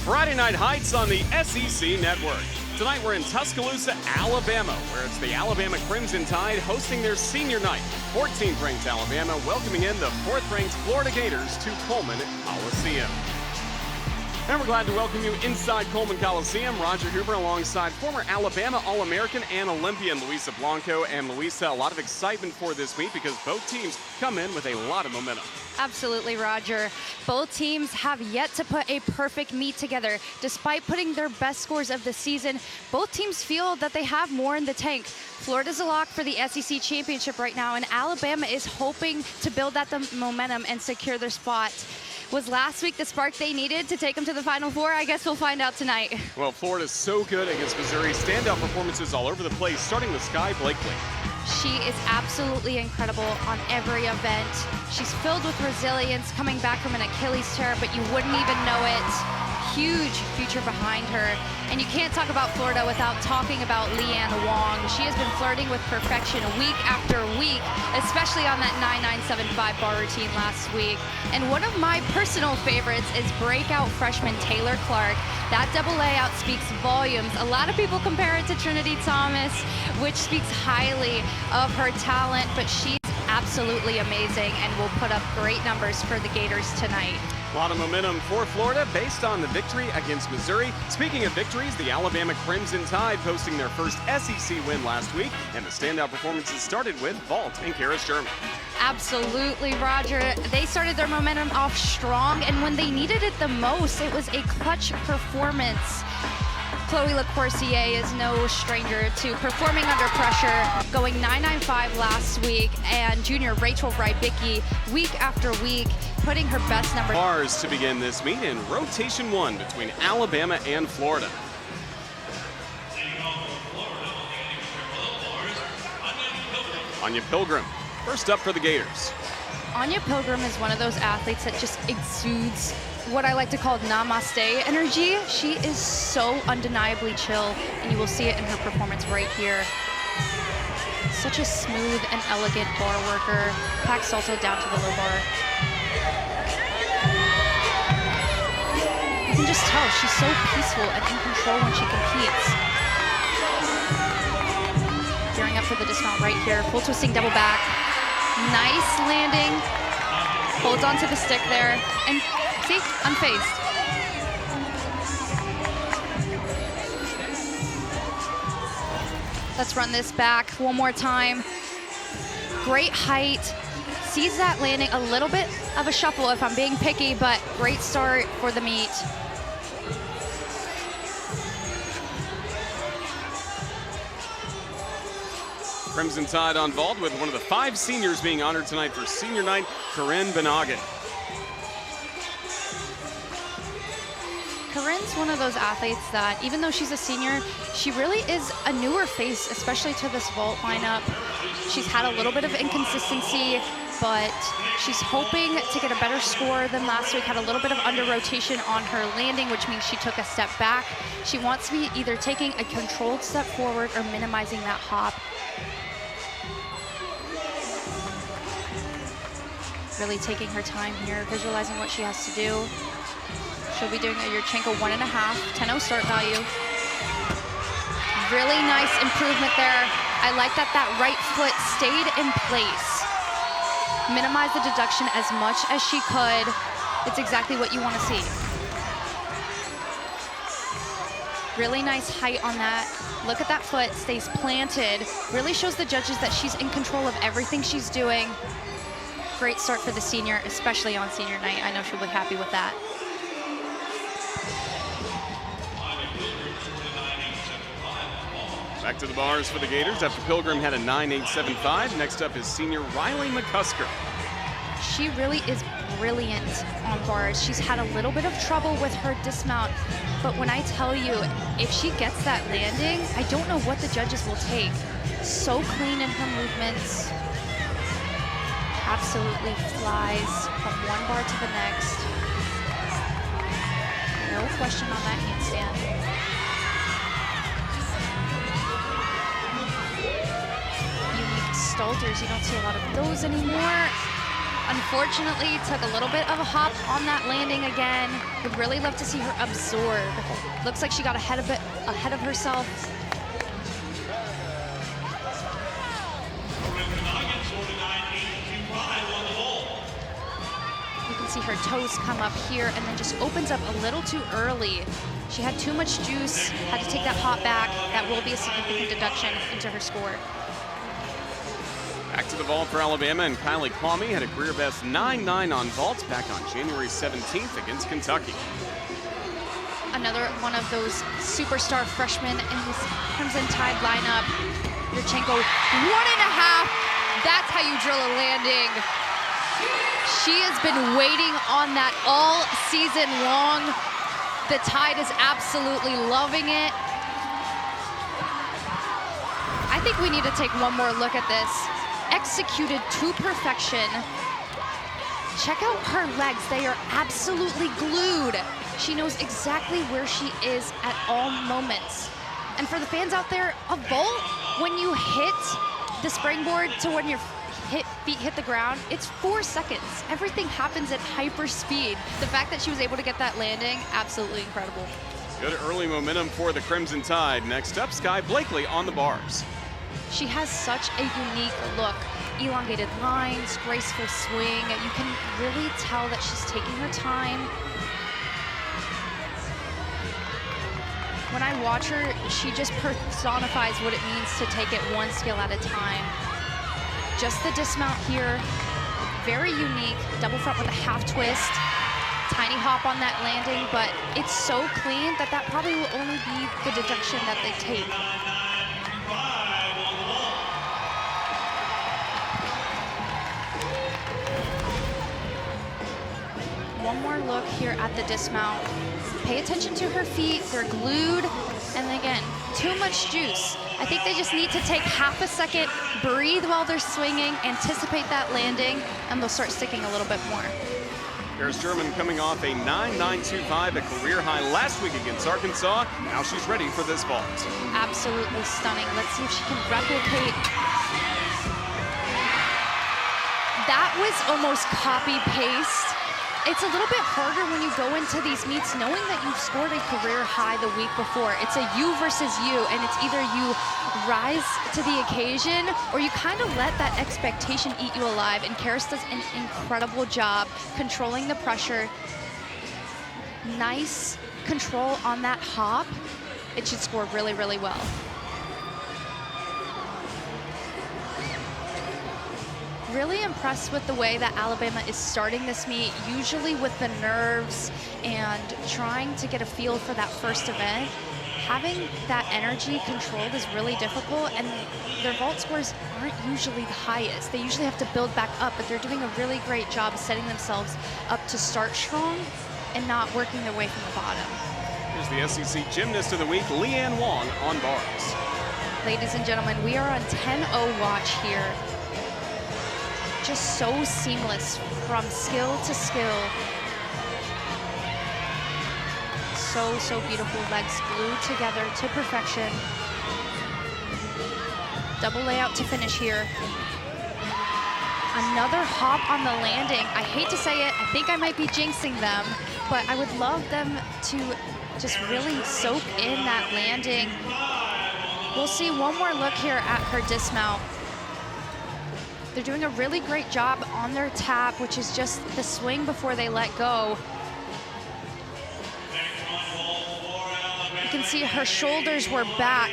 Friday Night Heights on the SEC Network. Tonight we're in Tuscaloosa, Alabama, where it's the Alabama Crimson Tide hosting their senior night. 14th ranked Alabama welcoming in the 4th ranked Florida Gators to Coleman Coliseum. And we're glad to welcome you inside Coleman Coliseum. Roger Huber alongside former Alabama All-American and Olympian Luisa Blanco. And Luisa, a lot of excitement for this meet because both teams come in with a lot of momentum. Absolutely, Roger. Both teams have yet to put a perfect meet together. Despite putting their best scores of the season, both teams feel that they have more in the tank. Florida's a lock for the SEC championship right now, and Alabama is hoping to build that momentum and secure their spot. Was last week the spark they needed to take them to the Final Four? I guess we'll find out tonight. Well, Florida's so good against Missouri. Standout performances all over the place, starting with Sky Blakely. She is absolutely incredible on every event. She's filled with resilience, coming back from an Achilles tear, but you wouldn't even know it. Huge future behind her. And you can't talk about Florida without talking about Leanne Wong. She has been flirting with perfection week after week, especially on that 9975 bar routine last week. And one of my personal favorites is breakout freshman Taylor Clark. That double layout speaks volumes. A lot of people compare it to Trinity Thomas, which speaks highly of her talent, but she's absolutely amazing and will put up great numbers for the Gators tonight. A lot of momentum for Florida based on the victory against Missouri. Speaking of victories, the Alabama Crimson Tide posting their first SEC win last week, and the standout performances started with Vault and Karis Sherman. Absolutely, Roger. They started their momentum off strong, and when they needed it the most, it was a clutch performance. Chloe LaCourcier is no stranger to performing under pressure, going 995 last week, and junior Rachel Rybicki week after week putting her best number. Bars to begin this meet in rotation 1 between Alabama and Florida. Anya Pilgrim, first up for the Gators. Anya Pilgrim is one of those athletes that just exudes what I like to call namaste energy. She is so undeniably chill, and you will see it in her performance right here. Such a smooth and elegant bar worker. Packs salto down to the low bar. You can just tell she's so peaceful and in control when she competes. Gearing up for the dismount right here. Full twisting double back. Nice landing. Holds onto the stick there. And see, unfazed. Let's run this back one more time. Great height. Sees that landing a little bit of a shuffle if I'm being picky, but great start for the meet. Crimson Tide on vault with one of the 5 seniors being honored tonight for senior night, Corinne Benogin. Corinne's one of those athletes that, even though she's a senior, she really is a newer face, especially to this vault lineup. She's had a little bit of inconsistency, but she's hoping to get a better score than last week. Had a little bit of under rotation on her landing, which means she took a step back. She wants to be either taking a controlled step forward or minimizing that hop. Really taking her time here, visualizing what she has to do. She'll be doing a Yurchenko 1.5, 10-0 start value. Really nice improvement there. I like that that right foot stayed in place. Minimize the deduction as much as she could. It's exactly what you want to see. Really nice height on that. Look at that foot, stays planted. Really shows the judges that she's in control of everything she's doing. Great start for the senior, especially on senior night. I know she'll be happy with that. Back to the bars for the Gators after Pilgrim had a 9.875. Next up is senior Riley McCusker. She really is brilliant on bars. She's had a little bit of trouble with her dismount, but when I tell you, if she gets that landing, I don't know what the judges will take. So clean in her movements. Absolutely flies from one bar to the next. No question on that handstand. Unique stalters, you don't see a lot of those anymore. Unfortunately, took a little bit of a hop on that landing again. Would really love to see her absorb. Looks like she got ahead of herself. You can see her toes come up here and then just opens up a little too early. She had too much juice, had to take that hop back. That will be a significant deduction into her score. Back to the vault for Alabama, and Kylie Kwame had a career best 9.9 on vaults back on January 17th against Kentucky. Another one of those superstar freshmen in this Crimson Tide lineup. Yurchenko, 1.5. That's how you drill a landing. She has been waiting on that all season long. The Tide is absolutely loving it. I think we need to take one more look at this. Executed to perfection. Check out her legs. They are absolutely glued. She knows exactly where she is at all moments. And for the fans out there, a vault, when you hit the springboard to when your feet hit the ground, it's 4 seconds. Everything happens at hyper speed. The fact that she was able to get that landing, absolutely incredible. Good early momentum for the Crimson Tide. Next up, Sky Blakely on the bars. She has such a unique look. Elongated lines, graceful swing. You can really tell that she's taking her time. When I watch her, she just personifies what it means to take it one skill at a time. Just the dismount here, very unique. Double front with a half twist. Tiny hop on that landing, but it's so clean that that probably will only be the deduction that they take. One more look here at the dismount. Pay attention to her feet, they're glued, and again, too much juice. I think they just need to take half a second, breathe while they're swinging, anticipate that landing, and they'll start sticking a little bit more. Here's German coming off a 9.925, a career high last week against Arkansas. Now she's ready for this vault. Absolutely stunning. Let's see if she can replicate. That was almost copy-paste. It's a little bit harder when you go into these meets knowing that you've scored a career high the week before. It's a you versus you, and it's either you rise to the occasion or you kind of let that expectation eat you alive. And Karis does an incredible job controlling the pressure. Nice control on that hop. It should score really, really well. Really impressed with the way that Alabama is starting this meet, usually with the nerves and trying to get a feel for that first event. Having that energy controlled is really difficult, and their vault scores aren't usually the highest. They usually have to build back up, but they're doing a really great job of setting themselves up to start strong and not working their way from the bottom. Here's the SEC Gymnast of the Week, Leanne Wong on bars. Ladies and gentlemen, we are on 10-0 watch here. Just so seamless from skill to skill. So beautiful. Legs glued together to perfection. Double layout to finish here. Another hop on the landing. I hate to say it, I think I might be jinxing them, but I would love them to just really soak in that landing. We'll see one more look here at her dismount. They're doing a really great job on their tap, which is just the swing before they let go. You can see her shoulders were back,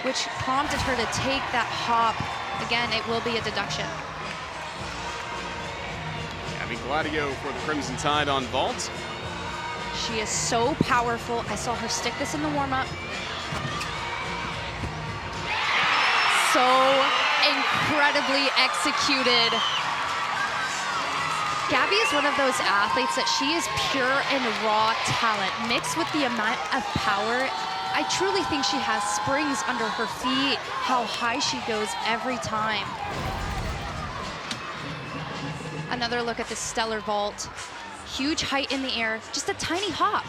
which prompted her to take that hop. Again, it will be a deduction. Gabby Gladio for the Crimson Tide on vault. She is so powerful. I saw her stick this in the warm-up. So incredibly executed. Gabby is one of those athletes that she is pure and raw talent mixed with the amount of power. I truly think she has springs under her feet, how high she goes every time. Another look at this stellar vault. Huge height in the air, just a tiny hop.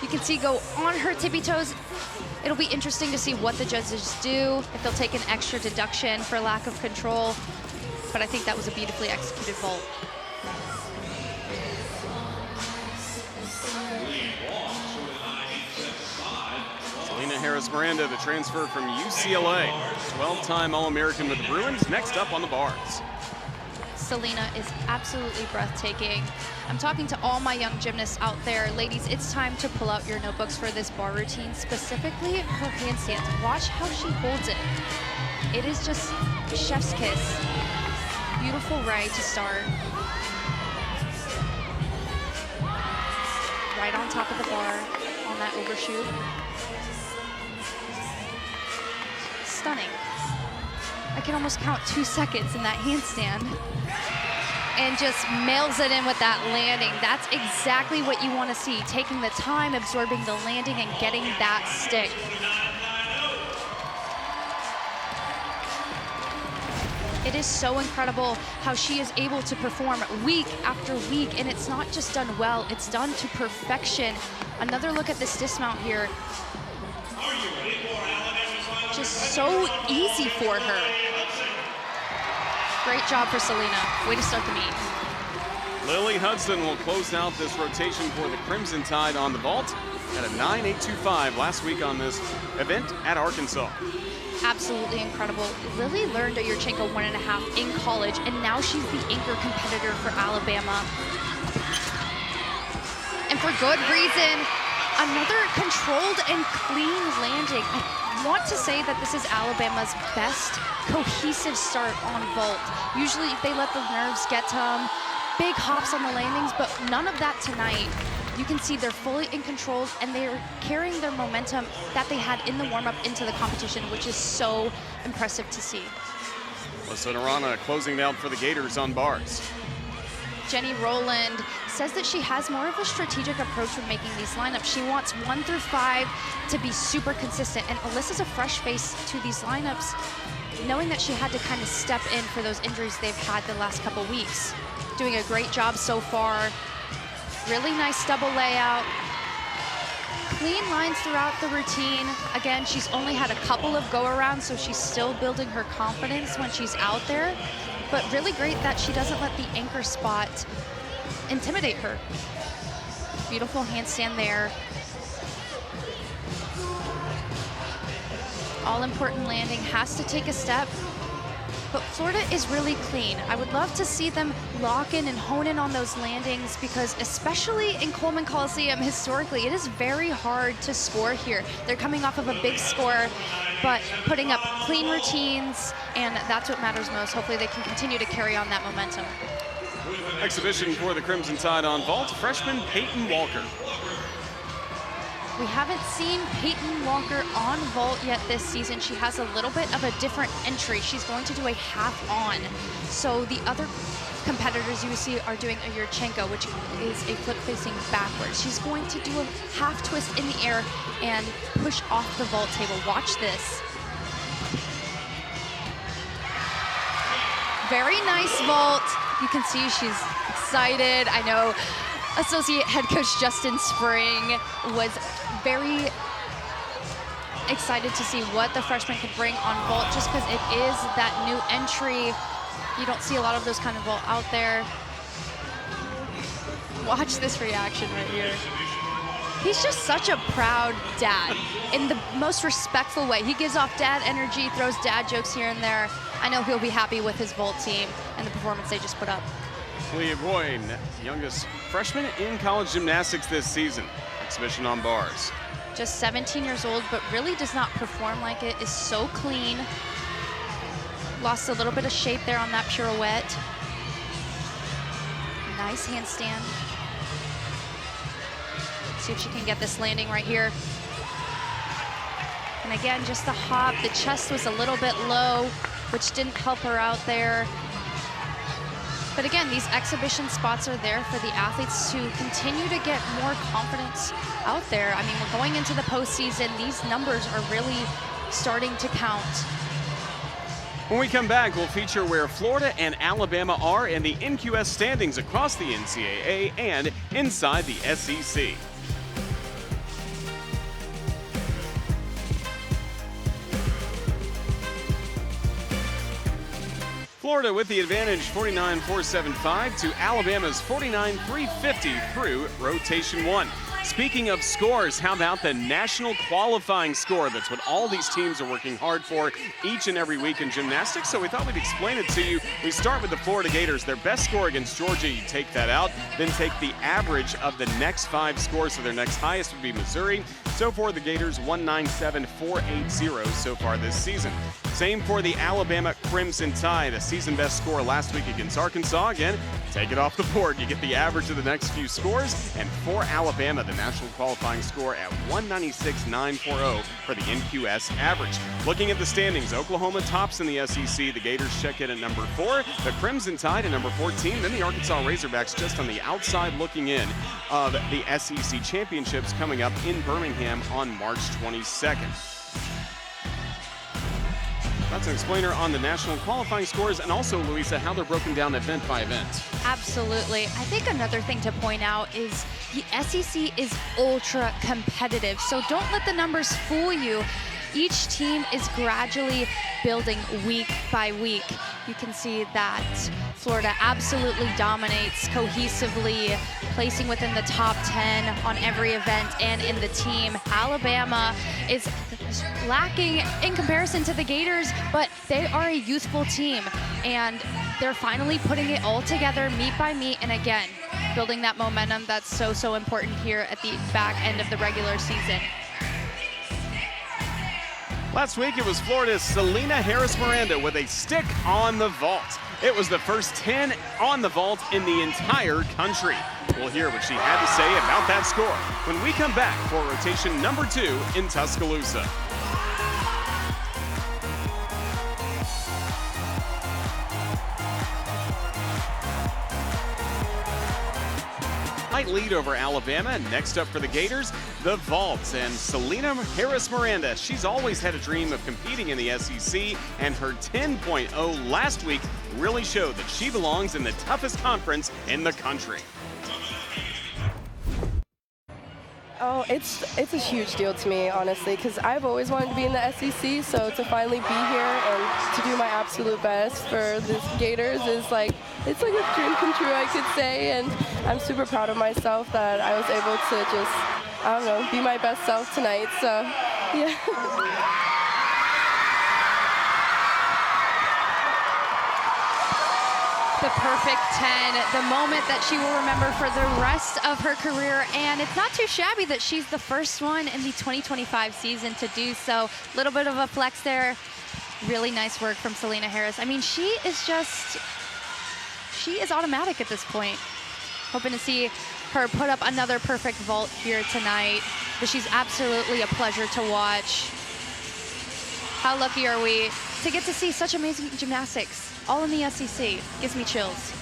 You can see go on her tippy toes. It'll be interesting to see what the judges do, if they'll take an extra deduction for lack of control. But I think that was a beautifully executed vault. Paris Miranda, the transfer from UCLA. 12-time All-American with the Bruins, next up on the bars. Selena is absolutely breathtaking. I'm talking to all my young gymnasts out there. Ladies, it's time to pull out your notebooks for this bar routine, specifically her handstands. Watch how she holds it. It is just chef's kiss. Beautiful right to start. Right on top of the bar on that overshoot. Stunning. I can almost count 2 seconds in that handstand. And just mails it in with that landing. That's exactly what you want to see. Taking the time, absorbing the landing, and getting that stick. It is so incredible how she is able to perform week after week, and it's not just done well, it's done to perfection. Another look at this dismount here. Just so easy for her. Great job for Selena. Way to start the meet. Lily Hudson will close out this rotation for the Crimson Tide on the vault at a 9.825 last week on this event at Arkansas. Absolutely incredible. Lily learned a Yurchenko 1.5 in college, and now she's the anchor competitor for Alabama. And for good reason. Another controlled and clean landing. I want to say that this is Alabama's best cohesive start on vault. Usually they let the nerves get to them, big hops on the landings, but none of that tonight. You can see they're fully in control, and they're carrying their momentum that they had in the warm-up into the competition, which is so impressive to see. Alyssa Narana closing out for the Gators on bars. Jenny Rowland says that she has more of a strategic approach when making these lineups. She wants 1 through 5 to be super consistent, and Alyssa's a fresh face to these lineups, knowing that she had to kind of step in for those injuries they've had the last couple weeks. Doing a great job so far. Really nice double layout. Clean lines throughout the routine. Again, she's only had a couple of go-arounds, so she's still building her confidence when she's out there. But really great that she doesn't let the anchor spot intimidate her. Beautiful handstand there. All-important landing, has to take a step. But Florida is really clean. I would love to see them lock in and hone in on those landings, because especially in Coleman Coliseum, historically, it is very hard to score here. They're coming off of a big score, but putting up clean routines, and that's what matters most. Hopefully they can continue to carry on that momentum. Exhibition for the Crimson Tide on vault, freshman Peyton Walker. We haven't seen Peyton Walker on vault yet this season. She has a little bit of a different entry. She's going to do a half on. So the other competitors you see are doing a Yurchenko, which is a flip facing backwards. She's going to do a half twist in the air and push off the vault table. Watch this. Very nice vault. You can see she's excited. I know Associate Head Coach Justin Spring was very excited to see what the freshman could bring on vault, just because it is that new entry. You don't see a lot of those kind of vault out there. Watch this reaction right here. He's just such a proud dad in the most respectful way. He gives off dad energy, throws dad jokes here and there. I know he'll be happy with his vault team and the performance they just put up. Leah Boyne, youngest freshman in college gymnastics this season. Exhibition on bars. Just 17 years old, but really does not perform like it. Is so clean. Lost a little bit of shape there on that pirouette. Nice handstand. See if she can get this landing right here. And again, just the hop. The chest was a little bit low, which didn't help her out there. But again, these exhibition spots are there for the athletes to continue to get more confidence out there. I mean, we're going into the postseason. These numbers are really starting to count. When we come back, we'll feature where Florida and Alabama are in the NQS standings across the NCAA and inside the SEC. Florida with the advantage 49-475 to Alabama's 49-350 through rotation 1. Speaking of scores, how about the national qualifying score? That's what all these teams are working hard for each and every week in gymnastics, so we thought we'd explain it to you. We start with the Florida Gators. Their best score against Georgia, you take that out, then take the average of the next 5 scores, so their next highest would be Missouri. So for the Gators, 197.480 so far this season. Same for the Alabama Crimson Tide, a season best score last week against Arkansas. Again, take it off the board. You get the average of the next few scores. And for Alabama, the national qualifying score at 196.940 for the NQS average. Looking at the standings, Oklahoma tops in the SEC. The Gators check in at number 4. The Crimson Tide at number 14. Then the Arkansas Razorbacks just on the outside looking in of the SEC championships coming up in Birmingham on March 22nd. That's an explainer on the national qualifying scores, and also, Louisa, how they're broken down event by event. Absolutely. I think another thing to point out is the SEC is ultra competitive, so don't let the numbers fool you. Each team is gradually building week by week. You can see that Florida absolutely dominates cohesively, placing within the top 10 on every event and in the team. Alabama is lacking in comparison to the Gators, but they are a youthful team, and they're finally putting it all together meet by meet, and again, building that momentum that's so important here at the back end of the regular season. Last week, it was Florida's Selena Harris-Miranda with a stick on the vault. It was the first 10 on the vault in the entire country. We'll hear what she had to say about that score when we come back for rotation number 2 in Tuscaloosa. Lead over Alabama. Next up for the Gators, the vault, and Selena Harris-Miranda. She's always had a dream of competing in the SEC, and her 10.0 last week really showed that she belongs in the toughest conference in the country. Oh, it's a huge deal to me, honestly, because I've always wanted to be in the SEC, so to finally be here and to do my absolute best for the Gators is like, it's like a dream come true, I could say, and I'm super proud of myself that I was able to just, I don't know, be my best self tonight, so, yeah. The perfect 10, the moment that she will remember for the rest of her career, and it's not too shabby that she's the first one in the 2025 season to do so. A little bit of a flex there. Really nice work from Selena Harris. I mean, she is automatic at this point. Hoping to see her put up another perfect vault here tonight, but she's absolutely a pleasure to watch. How lucky are we to get to see such amazing gymnastics? All in the SEC. Gives me chills.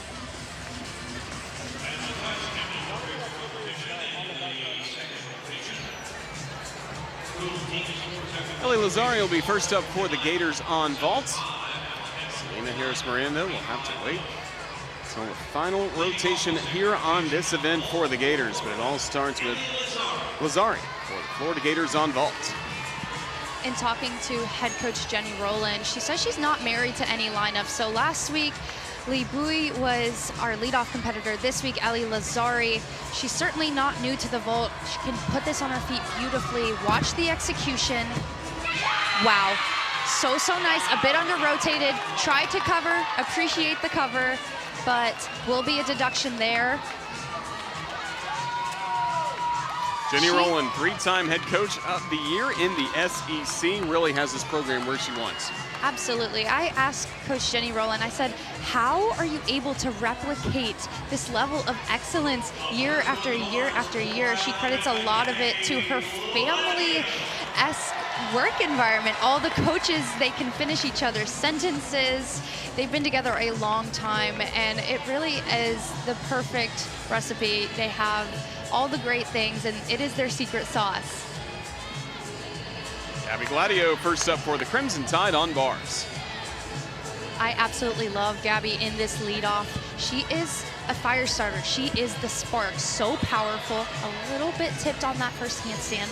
Ellie Lazzari will be first up for the Gators on vault. Selena Harris-Miranda will have to wait until the final rotation here on this event for the Gators, but it all starts with Lazzari for the Florida Gators on vault. In talking to head coach Jenny Rowland, she says she's not married to any lineup. So last week, Lee Bui was our leadoff competitor. This week, Ellie Lazzari. She's certainly not new to the vault. She can put this on her feet beautifully. Watch the execution. Wow, so nice. A bit under-rotated. Tried to cover, appreciate the cover, but will be a deduction there. Jenny Rowland, 3-time head coach of the year in the SEC, really has this program where she wants. Absolutely. I asked Coach Jenny Rowland, I said, how are you able to replicate this level of excellence year after year after year? She credits a lot of it to her family-esque work environment. All the coaches, they can finish each other's sentences. They've been together a long time, and it really is the perfect recipe. They have all the great things, and it is their secret sauce. Gabby Gladio first up for the Crimson Tide on bars. I absolutely love Gabby in this leadoff. She is a fire starter. She is the spark. So powerful. A little bit tipped on that first handstand.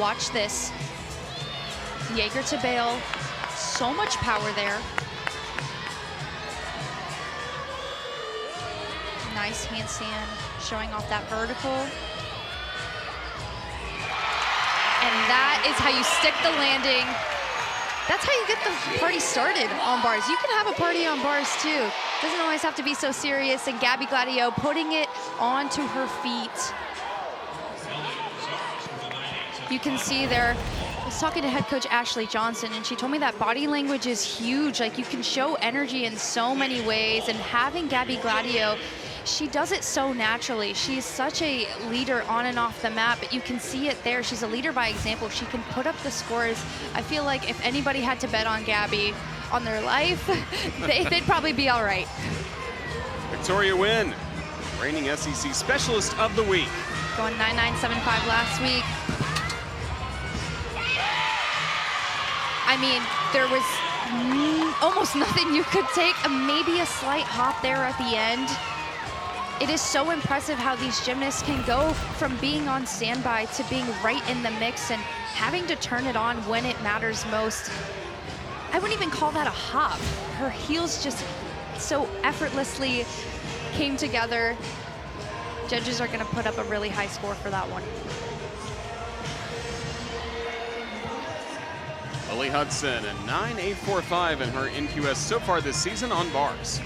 Watch this. Jaeger to bail. So much power there. Nice handstand, showing off that vertical. And that is how you stick the landing. That's how you get the party started on bars. You can have a party on bars too. Doesn't always have to be so serious. And Gabby Gladio putting it onto her feet. You can see there, I was talking to head coach Ashley Johnson, and she told me that body language is huge. Like, you can show energy in so many ways, and having Gabby Gladio, she does it so naturally. She's such a leader on and off the mat, but you can see it there. She's a leader by example. She can put up the scores. I feel like if anybody had to bet on Gabby on their life, they'd probably be all right. Victoria Nguyen, reigning SEC Specialist of the Week. Going 9.975 last week. I mean, there was almost nothing you could take, maybe a slight hop there at the end. It is so impressive how these gymnasts can go from being on standby to being right in the mix and having to turn it on when it matters most. I wouldn't even call that a hop. Her heels just so effortlessly came together. Judges are gonna put up a really high score for that one. Lily Hudson, a 9.845 in her NQS so far this season on bars.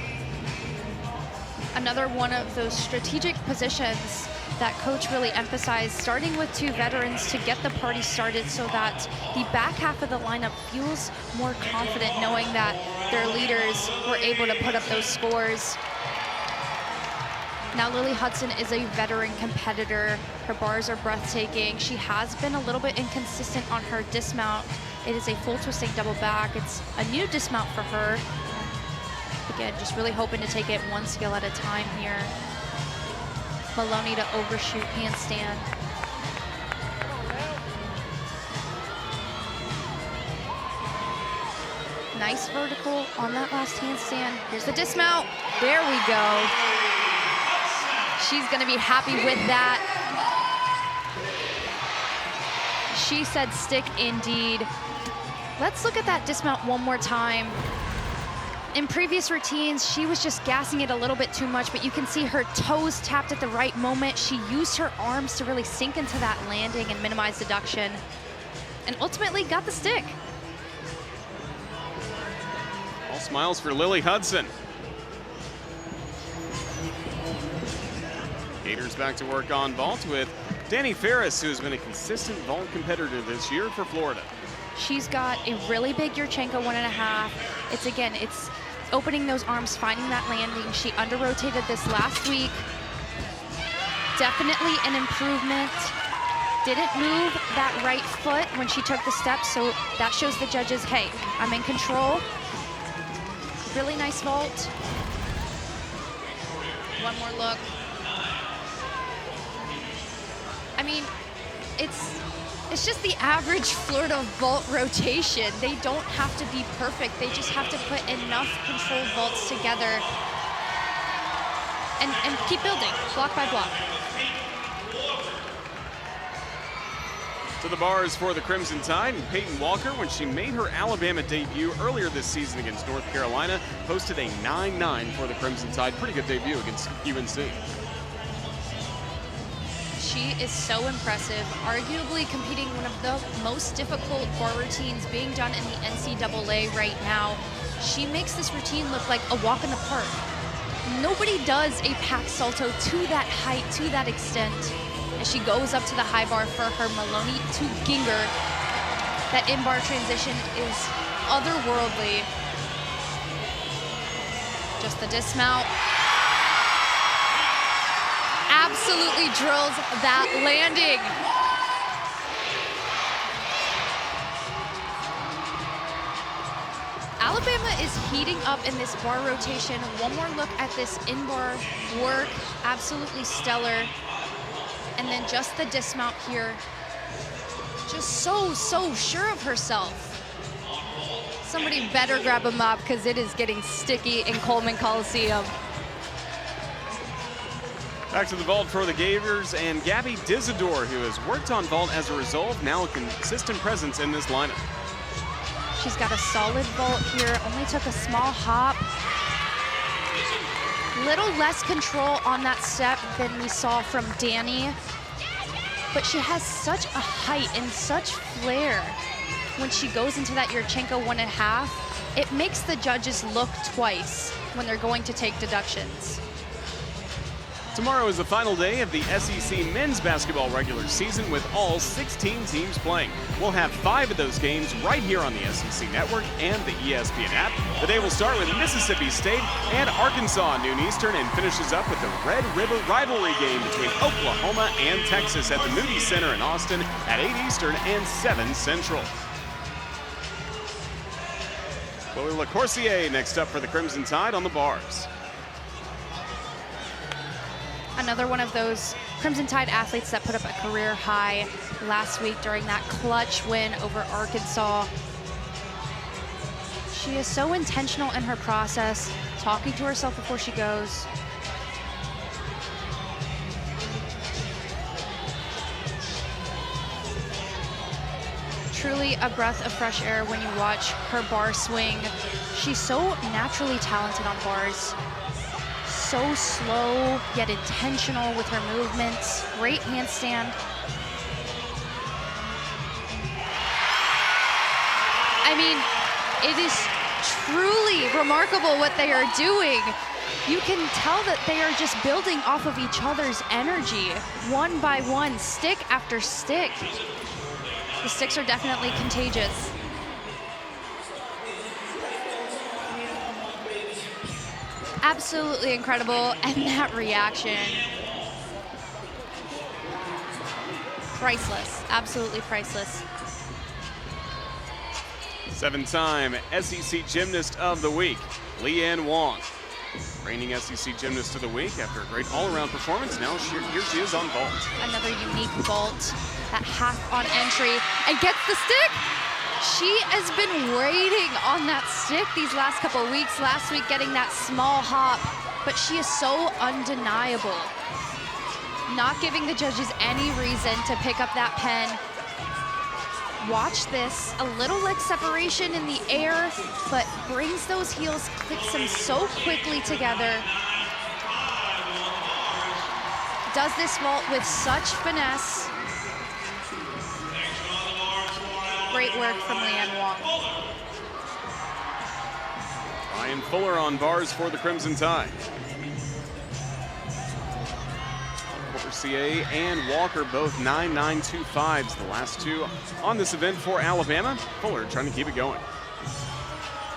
Another one of those strategic positions that coach really emphasized, starting with two veterans to get the party started so that the back half of the lineup feels more confident knowing that their leaders were able to put up those scores. Now Lily Hudson is a veteran competitor. Her bars are breathtaking. She has been a little bit inconsistent on her dismount. It is a full twisting double back. It's a new dismount for her. Again, just really hoping to take it one skill at a time here. Maloney to overshoot handstand. Nice vertical on that last handstand. Here's the dismount. There we go. She's gonna be happy with that. She said stick indeed. Let's look at that dismount one more time. In previous routines, she was just gassing it a little bit too much, but you can see her toes tapped at the right moment. She used her arms to really sink into that landing and minimize deduction, and ultimately got the stick. All smiles for Lily Hudson. Gators back to work on vault with Danny Ferris, who's been a consistent vault competitor this year for Florida. She's got a really big Yurchenko 1.5. It's opening those arms, finding that landing. She under-rotated this last week. Definitely an improvement. Didn't move that right foot when she took the steps, so that shows the judges, hey, I'm in control. Really nice vault. One more look. I mean, it's just the average Florida vault rotation. They don't have to be perfect. They just have to put enough controlled vaults together and keep building, block by block. To the bars for the Crimson Tide, and Peyton Walker, when she made her Alabama debut earlier this season against North Carolina, posted a 9.9 for the Crimson Tide. Pretty good debut against UNC. She is so impressive, arguably competing one of the most difficult bar routines being done in the NCAA right now. She makes this routine look like a walk in the park. Nobody does a pack salto to that height, to that extent. As she goes up to the high bar for her Maloney to Ginger. That in-bar transition is otherworldly. Just the dismount. Absolutely drills that landing. Alabama is heating up in this bar rotation. One more look at this in-bar work, absolutely stellar. And then just the dismount here. Just so sure of herself. Somebody better grab a mop because it is getting sticky in Coleman Coliseum. Back to the vault for the Gators and Gabby Dizador, who has worked on vault as a result, now a consistent presence in this lineup. She's got a solid vault here, only took a small hop. Little less control on that step than we saw from Danny. but she has such a height and such flair when she goes into that Yurchenko 1.5. It makes the judges look twice when they're going to take deductions. Tomorrow is the final day of the SEC men's basketball regular season with all 16 teams playing. We'll have 5 of those games right here on the SEC Network and the ESPN app. The day will start with Mississippi State and Arkansas at noon Eastern and finishes up with the Red River rivalry game between Oklahoma and Texas at the Moody Center in Austin at 8 Eastern and 7 Central. Chloe LaCourcier next up for the Crimson Tide on the bars. Another one of those Crimson Tide athletes that put up a career high last week during that clutch win over Arkansas. She is so intentional in her process, talking to herself before she goes. Truly a breath of fresh air when you watch her bar swing. She's so naturally talented on bars. So slow, yet intentional with her movements. Great handstand. I mean, it is truly remarkable what they are doing. You can tell that they are just building off of each other's energy, one by one, stick after stick. The sticks are definitely contagious. Absolutely incredible, and that reaction. Priceless, absolutely priceless. 7-time SEC Gymnast of the Week, Leanne Wong. Reigning SEC Gymnast of the Week after a great all-around performance. Now here she is on vault. Another unique vault, that half on entry, and gets the stick. She has been waiting on that stick these last couple of weeks. Last week getting that small hop, but she is so undeniable. Not giving the judges any reason to pick up that pen. Watch this, a little leg separation in the air, but brings those heels, clicks them so quickly together. Does this vault with such finesse. Great work from Leanne Wong. Ryan Fuller on bars for the Crimson Tide. Courcier and Walker both 9.925s, the last two on this event for Alabama. Fuller trying to keep it going.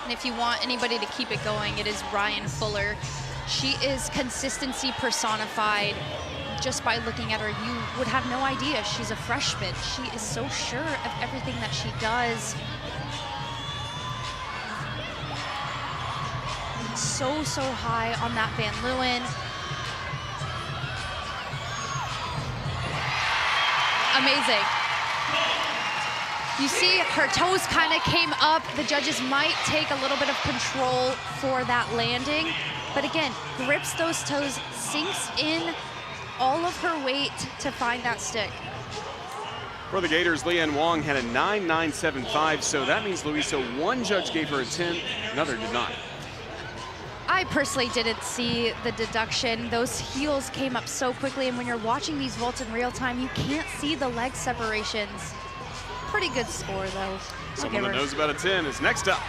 And if you want anybody to keep it going, it is Ryan Fuller. She is consistency personified. Just by looking at her, you would have no idea she's a freshman. She is so sure of everything that she does. So high on that Van Leeuwen. Amazing. You see her toes kind of came up. The judges might take a little bit of control for that landing. But again, grips those toes, sinks in all of her weight to find that stick. For the Gators, Leanne Wong had a 9.975, so that means, Louisa, one judge gave her a 10, another did not. I personally didn't see the deduction. Those heels came up so quickly, and when you're watching these vaults in real time, you can't see the leg separations. Pretty good score, though. Someone that knows about a 10 is next up.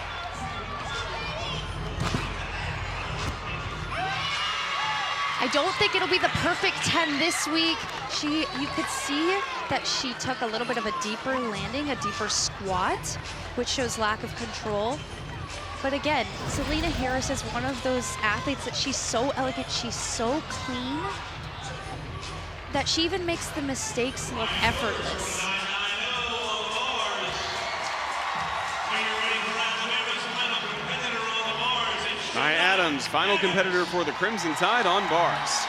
I don't think it'll be the perfect 10 this week. You could see that she took a little bit of a deeper landing, a deeper squat, which shows lack of control. But again, Selena Harris is one of those athletes that she's so elegant, she's so clean, that she even makes the mistakes look effortless. Nia Adams, final competitor for the Crimson Tide on bars.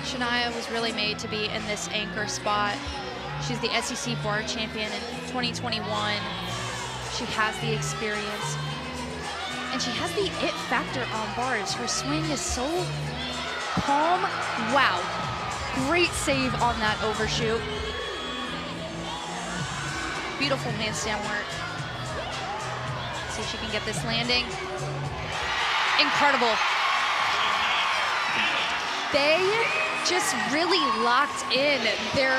Shania was really made to be in this anchor spot. She's the SEC bar champion in 2021. She has the experience. And she has the it factor on bars. Her swing is so calm. Wow. Great save on that overshoot. Beautiful handstand work. See if she can get this landing. Incredible. They just really locked in. Their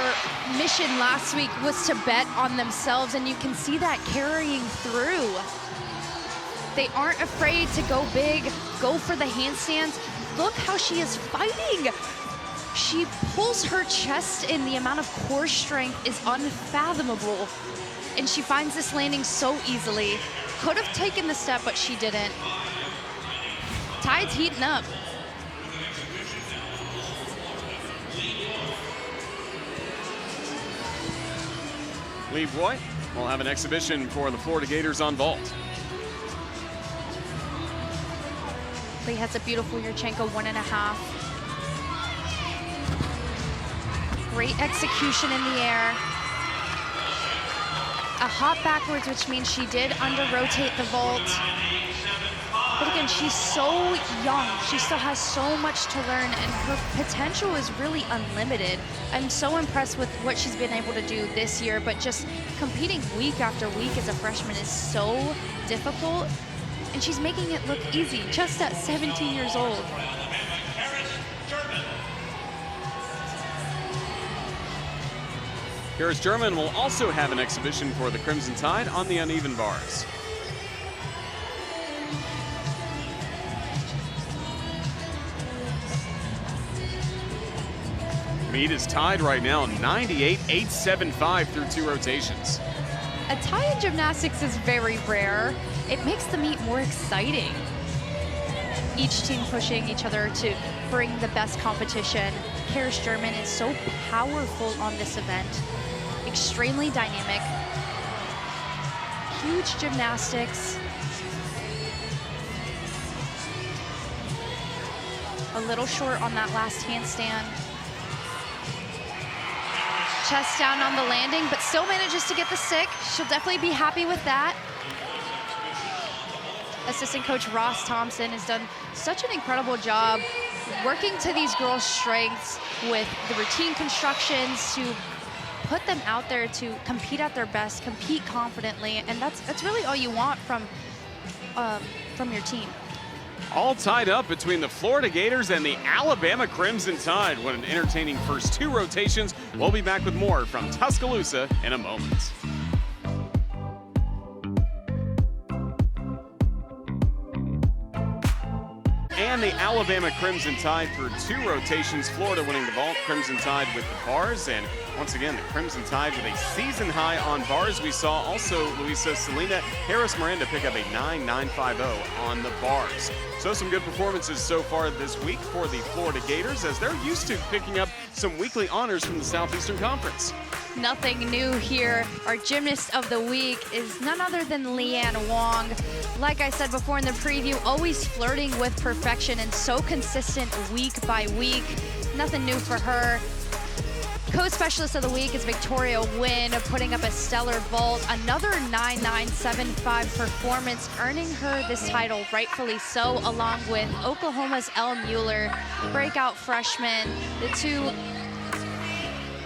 mission last week was to bet on themselves, and you can see that carrying through. They aren't afraid to go big, go for the handstands. Look how she is fighting. She pulls her chest in. The amount of core strength is unfathomable. And she finds this landing so easily. Could have taken the step, but she didn't. Tide's heating up. Lee Roy will have an exhibition for the Florida Gators on vault. Lee has a beautiful Yurchenko 1.5. Great execution in the air. A hop backwards, which means she did under-rotate the vault. But again, she's so young. She still has so much to learn, and her potential is really unlimited. I'm so impressed with what she's been able to do this year, but just competing week after week as a freshman is so difficult, and she's making it look easy, just at 17 years old. Harris German will also have an exhibition for the Crimson Tide on the uneven bars. Meet is tied right now, 98.875 through 2 rotations. A tie in gymnastics is very rare. It makes the meet more exciting. Each team pushing each other to bring the best competition. Harris German is so powerful on this event. Extremely dynamic. Huge gymnastics. A little short on that last handstand. Chest down on the landing, but still manages to get the stick. She'll definitely be happy with that. Assistant coach Ross Thompson has done such an incredible job working to these girls' strengths with the routine constructions to put them out there to compete at their best, compete confidently, and that's really all you want from your team. All tied up between the Florida Gators and the Alabama Crimson Tide. What an entertaining first 2 rotations. We'll be back with more from Tuscaloosa in a moment. And the Alabama Crimson Tide through 2 rotations. Florida winning the vault, Crimson Tide with the bars. And once again, the Crimson Tide with a season high on bars. We saw also Luisa Selena Harris Miranda pick up a 9.950 on the bars. So some good performances so far this week for the Florida Gators, as they're used to picking up some weekly honors from the Southeastern Conference. Nothing new here. Our gymnast of the week is none other than Leanne Wong. Like I said before in the preview, always flirting with perfection and so consistent week by week. Nothing new for her. Co-specialist of the week is Victoria Wynn, putting up a stellar vault. Another 9.975 performance, earning her this title, rightfully so, along with Oklahoma's Elle Mueller, breakout freshman. The two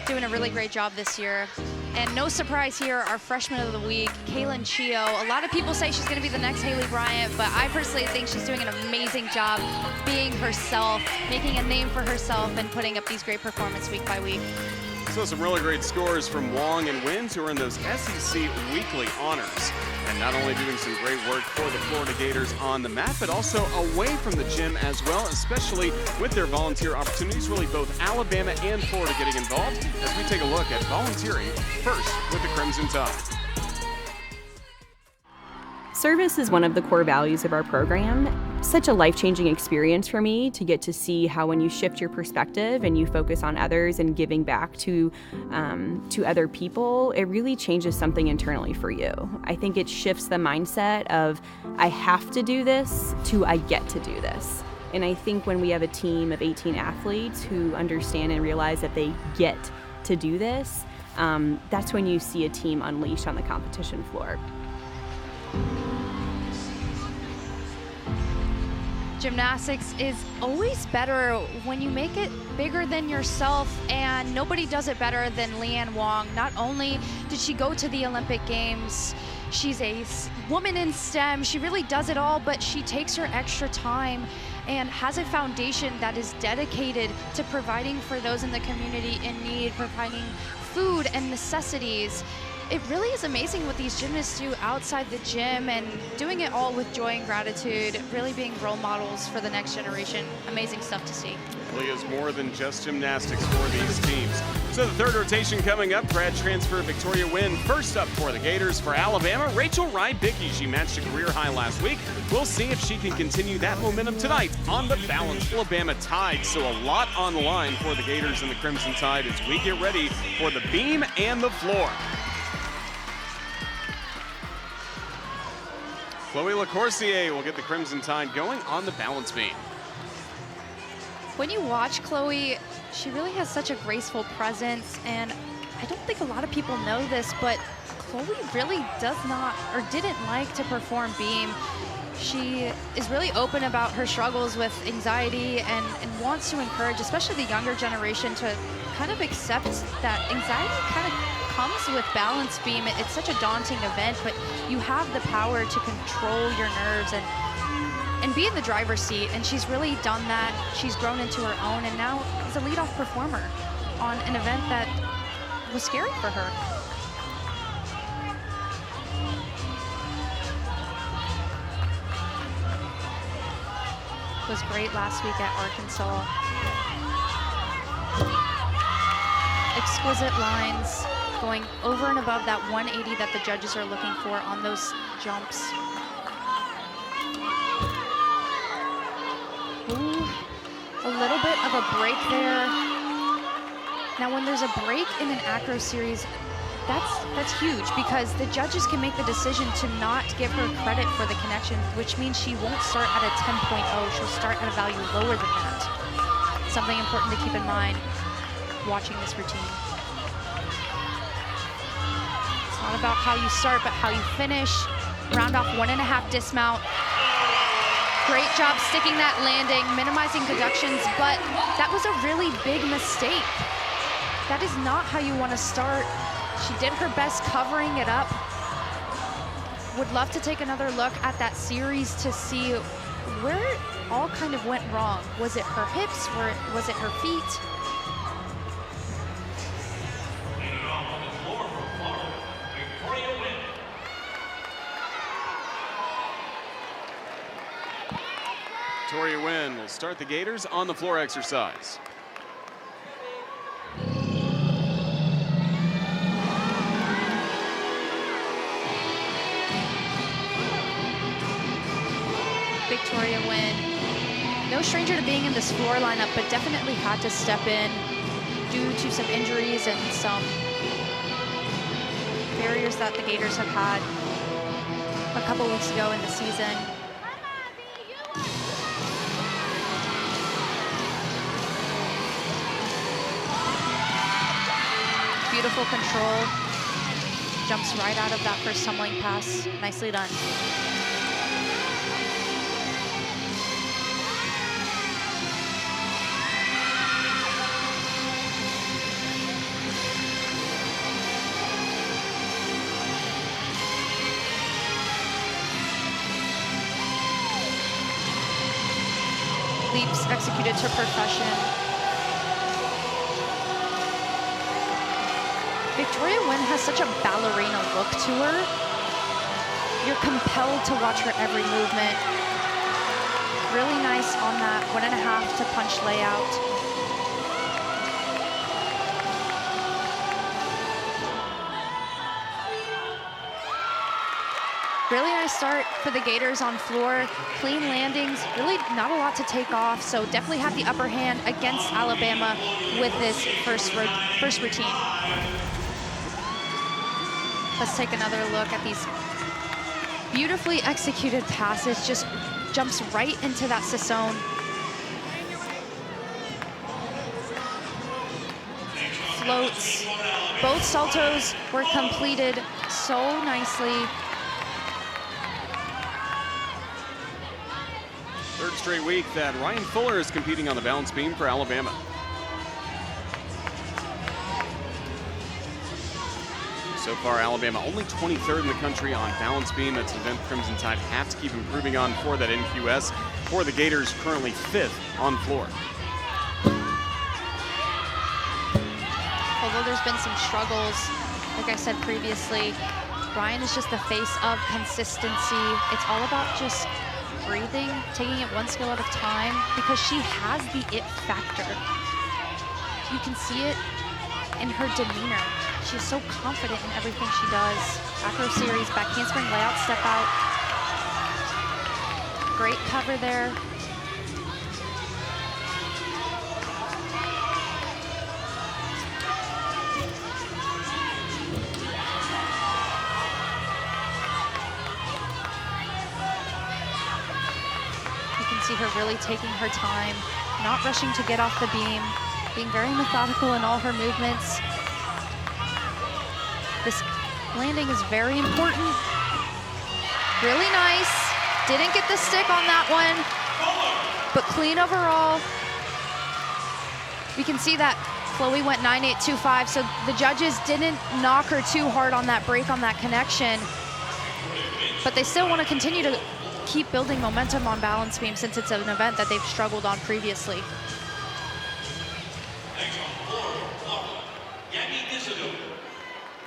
doing a really great job this year. And no surprise here, our freshman of the week, Kaylin Chio. A lot of people say she's going to be the next Haley Bryant, but I personally think she's doing an amazing job being herself, making a name for herself, and putting up these great performances week by week. So some really great scores from Wong and Wynn to earn those SEC weekly honors. And not only doing some great work for the Florida Gators on the mat, but also away from the gym as well, especially with their volunteer opportunities. Really both Alabama and Florida getting involved as we take a look at volunteering first with the Crimson Tide. Service is one of the core values of our program. Such a life-changing experience for me to get to see how when you shift your perspective and you focus on others and giving back to other people, it really changes something internally for you. I think it shifts the mindset of I have to do this to I get to do this. And I think when we have a team of 18 athletes who understand and realize that they get to do this, that's when you see a team unleashed on the competition floor. Gymnastics is always better when you make it bigger than yourself, and nobody does it better than Leanne Wong. Not only did she go to the Olympic Games, she's a woman in STEM, she really does it all, but she takes her extra time and has a foundation that is dedicated to providing for those in the community in need, providing food and necessities. It really is amazing what these gymnasts do outside the gym and doing it all with joy and gratitude, really being role models for the next generation. Amazing stuff to see. It really is more than just gymnastics for these teams. So the third rotation coming up, grad transfer Victoria Nguyen. First up for the Gators for Alabama, Rachel Rybicki. She matched a career high last week. We'll see if she can continue that momentum tonight on the balance. Alabama Tide, so a lot on the line for the Gators and the Crimson Tide as we get ready for the beam and the floor. Chloe Lacourcier will get the Crimson Tide going on the balance beam. When you watch Chloe, she really has such a graceful presence, and I don't think a lot of people know this, but Chloe really does not or didn't like to perform beam. She is really open about her struggles with anxiety and wants to encourage, especially the younger generation, to kind of accept that anxiety kind of comes with balance beam. It's such a daunting event, but you have the power to control your nerves and be in the driver's seat, and she's really done that. She's grown into her own, and now is a leadoff performer on an event that was scary for her. Was great last week at Arkansas. Exquisite lines, going over and above that 180 that the judges are looking for on those jumps. Ooh, a little bit of a break there. Now, when there's a break in an acro series, that's huge, because the judges can make the decision to not give her credit for the connection, which means she won't start at a 10.0. She'll start at a value lower than that. Something important to keep in mind watching this routine. It's not about how you start, but how you finish. Round off 1.5 dismount. Great job sticking that landing, minimizing deductions, but that was a really big mistake. That is not how you want to start. She did her best covering it up. Would love to take another look at that series to see where it all kind of went wrong. Was it her hips? Was it her feet? Victoria Nguyen will start the Gators on the floor exercise. Victoria Nguyen, no stranger to being in this floor lineup, but definitely had to step in due to some injuries and some barriers that the Gators have had a couple weeks ago in the season. Beautiful control, jumps right out of that first tumbling pass. Nicely done. Leaps executed to perfection. Victoria Nguyen has such a ballerina look to her. You're compelled to watch her every movement. Really nice on that 1.5 to punch layout. Really nice start for the Gators on floor. Clean landings, really not a lot to take off, so definitely have the upper hand against Alabama with this first routine. Let's take another look at these beautifully executed passes. Just jumps right into that Sisson. Floats. Both saltos were completed so nicely. Third straight week that Ryan Fuller is competing on the balance beam for Alabama. So far, Alabama only 23rd in the country on balance beam. That's an event Crimson Tide have to keep improving on for that NQS. For the Gators, currently 5th on floor. Although there's been some struggles, like I said previously, Ryan is just the face of consistency. It's all about just breathing, taking it one skill at a time, because she has the it factor. You can see it in her demeanor. She's so confident in everything she does. Acro series, back handspring, layout, step out. Great cover there. See her really taking her time, not rushing to get off the beam, being very methodical in all her movements. This landing is very important. Really nice. Didn't get the stick on that one, but clean overall. You can see that Chloe went 9.825, so the judges didn't knock her too hard on that break on that connection, but they still want to continue to keep building momentum on balance beam since it's an event that they've struggled on previously.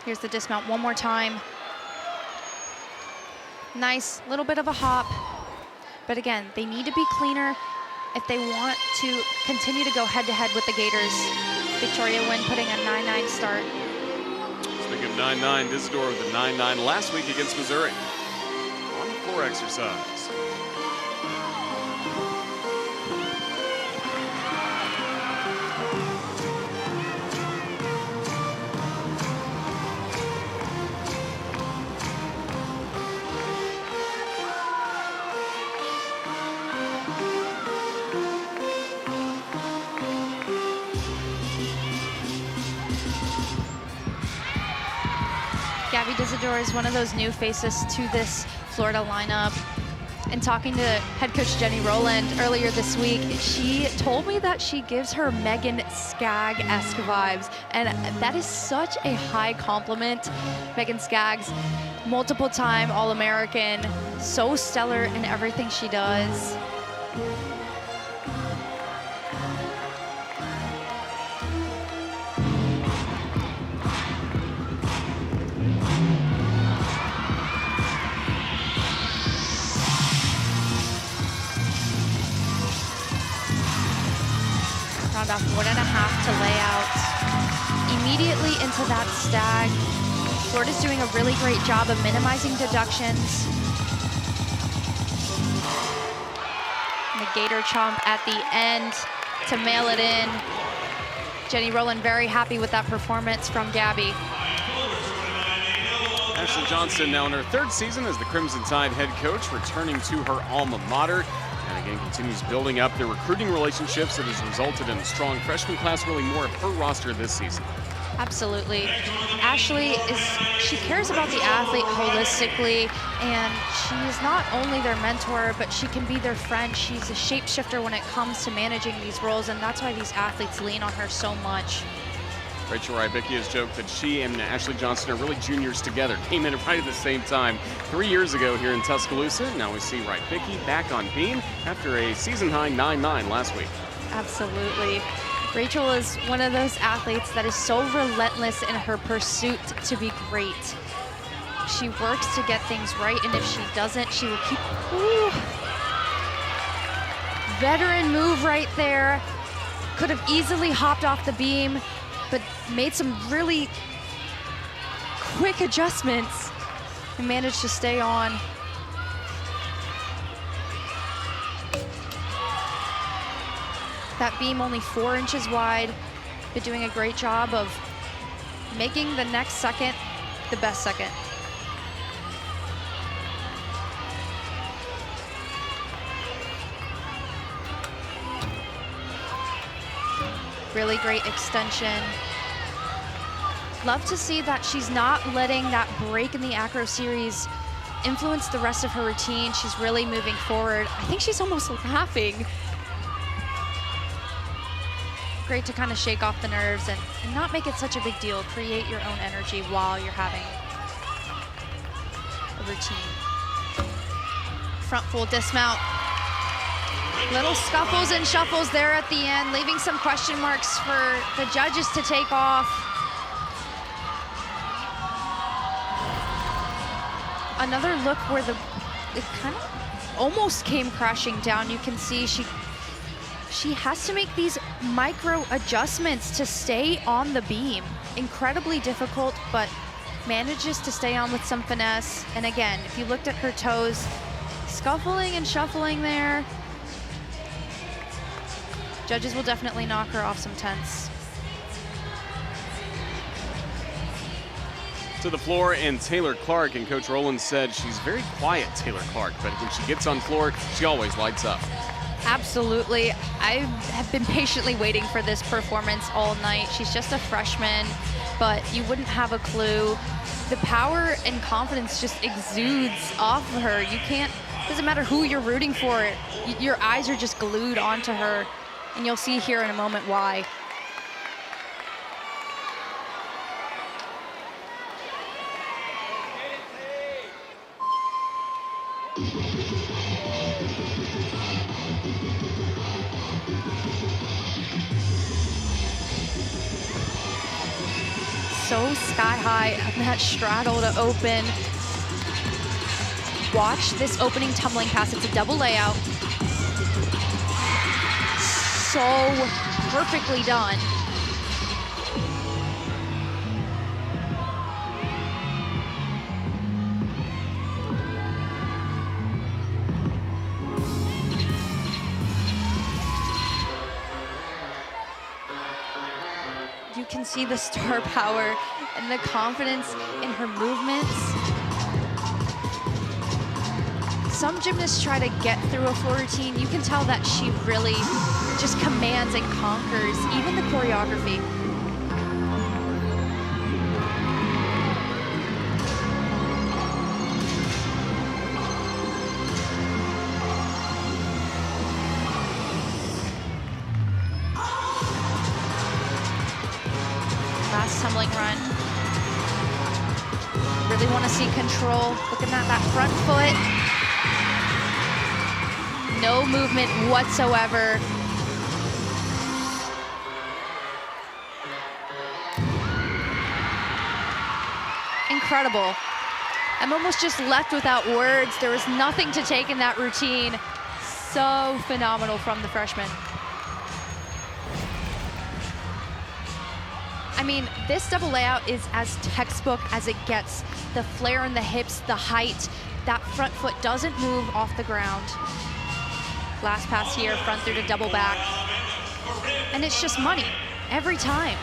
Here's the dismount one more time. Nice, little bit of a hop. But again, they need to be cleaner if they want to continue to go head-to-head with the Gators. Victoria Wynn putting a 9.9 start. Speaking of 9.9, Isidore with a 9.9 last week against Missouri. On the floor exercise. Gabby Dizador is one of those new faces to this Florida lineup. And talking to head coach Jenny Rowland earlier this week, she told me that she gives her Megan Skaggs-esque vibes. And that is such a high compliment. Megan Skaggs, multiple-time All-American, so stellar in everything she does. Round off 1.5 to lay out. Immediately into that stag. Florida's doing a really great job of minimizing deductions. And the Gator chomp at the end to mail it in. Jenny Rowland very happy with that performance from Gabby. Ashley Johnston now in her 3rd season as the Crimson Tide head coach, returning to her alma mater. And again, continues building up their recruiting relationships that has resulted in a strong freshman class, really more of her roster this season. Absolutely. Ashley she cares about the athlete holistically, and she is not only their mentor, but she can be their friend. She's a shapeshifter when it comes to managing these roles, and that's why these athletes lean on her so much. Rachel Rybicki has joked that she and Ashley Johnston are really juniors together. Came in right at the same time 3 years ago here in Tuscaloosa. Now we see Rybicki back on beam after a season-high 9.9 last week. Absolutely. Rachel is one of those athletes that is so relentless in her pursuit to be great. She works to get things right, and if she doesn't, she will keep... Ooh. Veteran move right there. Could have easily hopped off the beam, but made some really quick adjustments and managed to stay on. That beam only 4 inches wide, but doing a great job of making the next second the best second. Really great extension. Love to see that she's not letting that break in the acro series influenced the rest of her routine. She's really moving forward. I think she's almost laughing. Great to kind of shake off the nerves and not make it such a big deal. Create your own energy while you're having a routine. Front full dismount. Little scuffles and shuffles there at the end, leaving some question marks for the judges to take off. Another look where it kind of almost came crashing down. You can see she has to make these micro adjustments to stay on the beam. Incredibly difficult, but manages to stay on with some finesse. And again, if you looked at her toes, scuffling and shuffling there. Judges will definitely knock her off some tenths. To the floor, and Taylor Clark, and Coach Rowland said she's very quiet, Taylor Clark, but when she gets on floor, she always lights up. Absolutely. I have been patiently waiting for this performance all night. She's just a freshman, but you wouldn't have a clue. The power and confidence just exudes off of her. You can't, doesn't matter who you're rooting for, your eyes are just glued onto her, and you'll see here in a moment why. So sky high, that straddle to open. Watch this opening tumbling pass. It's a double layout. So perfectly done. You can see the star power and the confidence in her movements. Some gymnasts try to get through a floor routine. You can tell that she really just commands and conquers even the choreography. Last tumbling run. Really want to see control. Looking at that front foot. No movement whatsoever. Incredible. I'm almost just left without words. There was nothing to take in that routine. So phenomenal from the freshman. I mean, this double layout is as textbook as it gets. The flare in the hips, the height, that front foot doesn't move off the ground. Last pass here, front through to double back. And it's just money every time.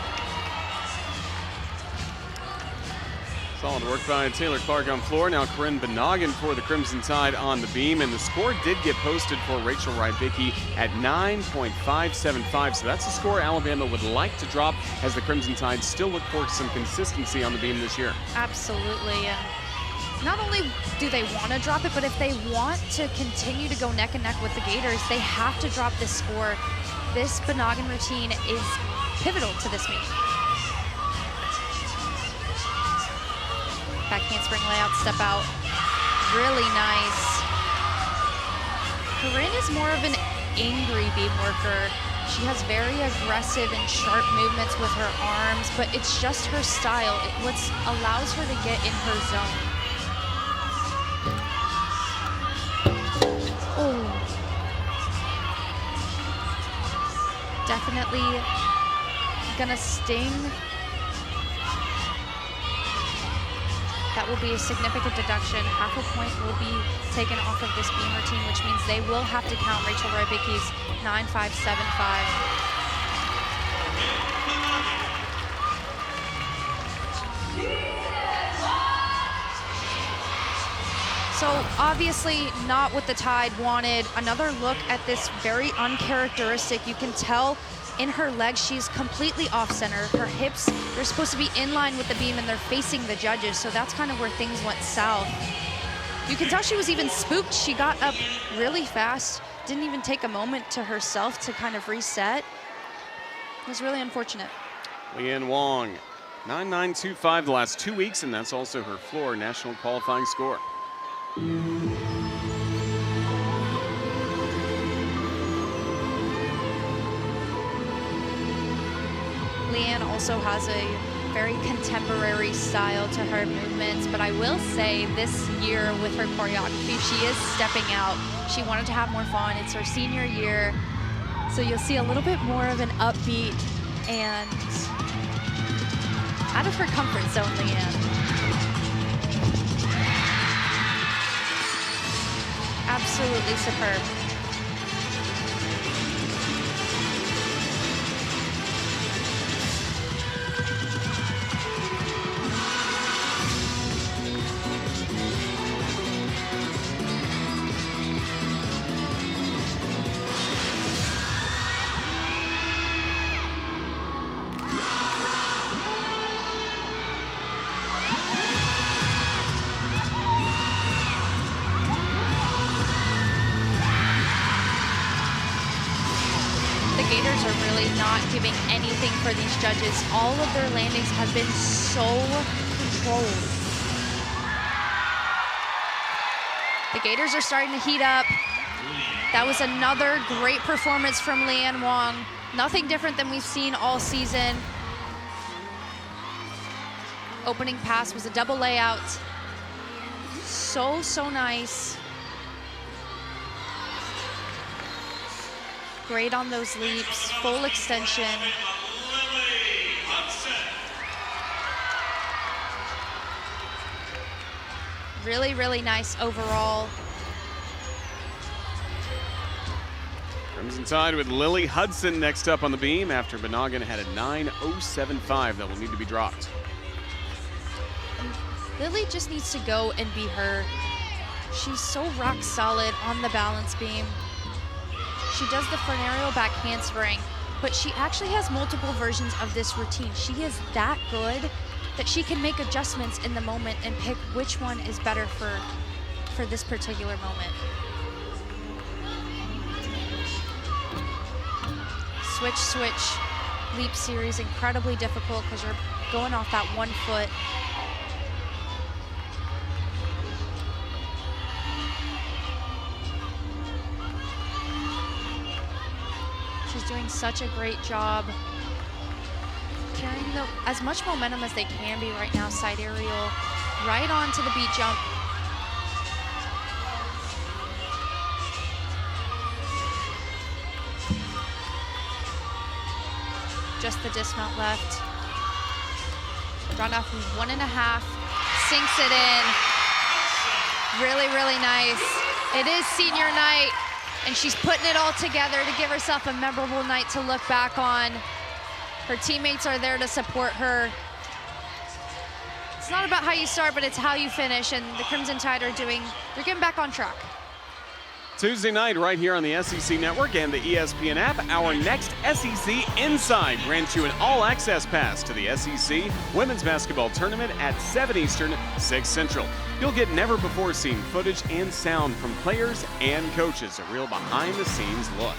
Solid work by Taylor Clark on floor. Now Corinne Banogan for the Crimson Tide on the beam, and the score did get posted for Rachel Rybicki at 9.575. So that's a score Alabama would like to drop as the Crimson Tide still look for some consistency on the beam this year. Absolutely. And not only do they want to drop it, but if they want to continue to go neck and neck with the Gators, they have to drop this score. This Banogan routine is pivotal to this meet. Back handspring layout, step out. Really nice. Corinne is more of an angry beam worker. She has very aggressive and sharp movements with her arms, but it's just her style. It what allows her to get in her zone. Oh. Definitely gonna sting. That will be a significant deduction. Half a point will be taken off of this beam routine, which means they will have to count Rachel Rybicki's 9.575. So obviously not what the Tide wanted. Another look at this very uncharacteristic. You can tell in her legs, she's completely off center. Her hips, they're supposed to be in line with the beam and they're facing the judges. So that's kind of where things went south. You can tell she was even spooked. She got up really fast, didn't even take a moment to herself to kind of reset. It was really unfortunate. Leanne Wong, 9.925 the last 2 weeks, and that's also her floor national qualifying score. Leanne also has a very contemporary style to her movements, but I will say this year with her choreography, she is stepping out. She wanted to have more fun. It's her senior year, so you'll see a little bit more of an upbeat and out of her comfort zone, Leanne. Absolutely superb. Gators are really not giving anything for these judges. All of their landings have been so controlled. The Gators are starting to heat up. That was another great performance from Leanne Wong. Nothing different than we've seen all season. Opening pass was a double layout. So nice. Great on those leaps, full extension. Really nice overall. Crimson Tide with Lily Hudson next up on the beam after Benogan had a 9.075 that will need to be dropped. Lily just needs to go and be her. She's so rock solid on the balance beam. She does the Fornario back handspring, but she actually has multiple versions of this routine. She is that good that she can make adjustments in the moment and pick which one is better for this particular moment. Switch, leap series, incredibly difficult because you're going off that 1 foot. She's doing such a great job carrying as much momentum as they can be right now. Side aerial, right onto the beat jump. Just the dismount left. Drawn off 1.5, sinks it in. Really nice. It is senior night, and she's putting it all together to give herself a memorable night to look back on. Her teammates are there to support her. It's not about how you start, but it's how you finish, and the Crimson Tide they're getting back on track. Tuesday night right here on the SEC Network and the ESPN app, our next SEC Inside grants you an all-access pass to the SEC Women's Basketball Tournament at 7 Eastern, 6 Central. You'll get never-before-seen footage and sound from players and coaches, a real behind-the-scenes look.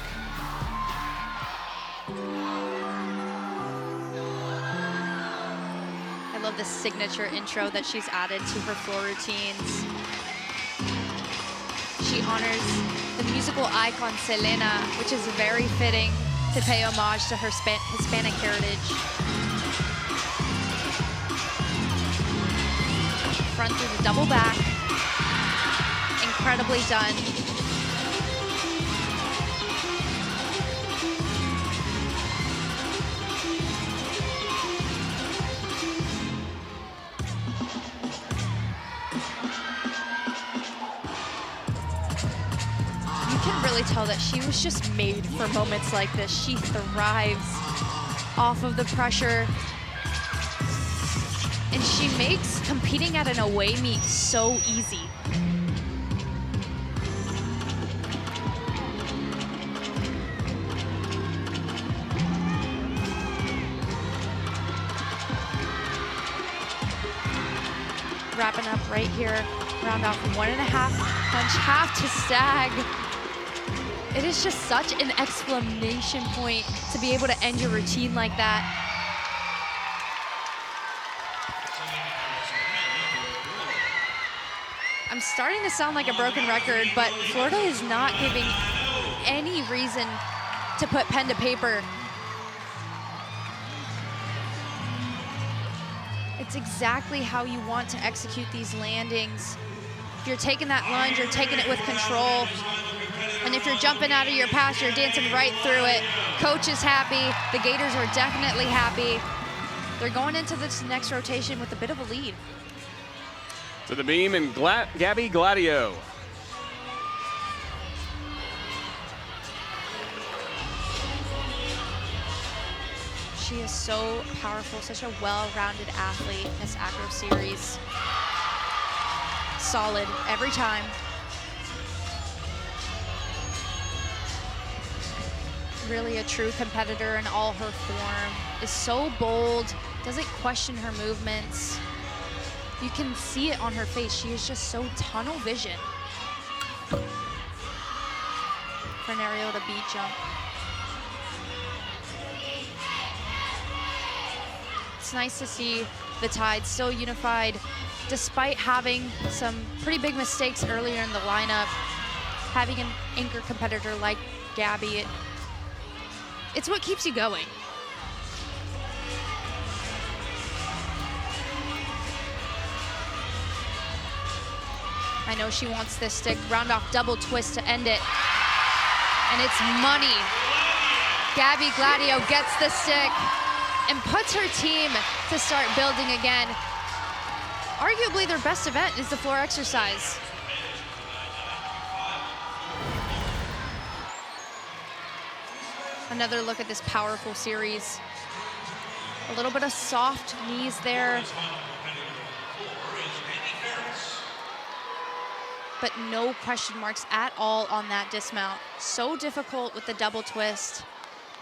I love the signature intro that she's added to her floor routines. She honors the musical icon Selena, which is very fitting to pay homage to her Hispanic heritage. Front through the double back. Incredibly done. Really tell that she was just made for moments like this. She thrives off of the pressure, and she makes competing at an away meet so easy. Wrapping up right here Round off 1.5 punch, half to stag. It is just such an exclamation point to be able to end your routine like that. I'm starting to sound like a broken record, but Florida is not giving any reason to put pen to paper. It's exactly how you want to execute these landings. If you're taking that lunge, you're taking it with control. And if you're jumping out of your pass, you're dancing right through it. Coach is happy. The Gators are definitely happy. They're going into this next rotation with a bit of a lead. To the beam and Gabby Gladio. She is so powerful, such a well-rounded athlete in this acro series. Solid every time. Really a true competitor in all her form. Is so bold, doesn't question her movements. You can see it on her face. She is just so tunnel vision. For an aerial to beat jump. It's nice to see the Tide still unified despite having some pretty big mistakes earlier in the lineup. Having an anchor competitor like Gabby, it's what keeps you going. I know she wants this stick. Round off double twist to end it. And it's money. Gabby Gladio gets the stick and puts her team to start building again. Arguably their best event is the floor exercise. Another look at this powerful series. A little bit of soft knees there. But no question marks at all on that dismount. So difficult with the double twist.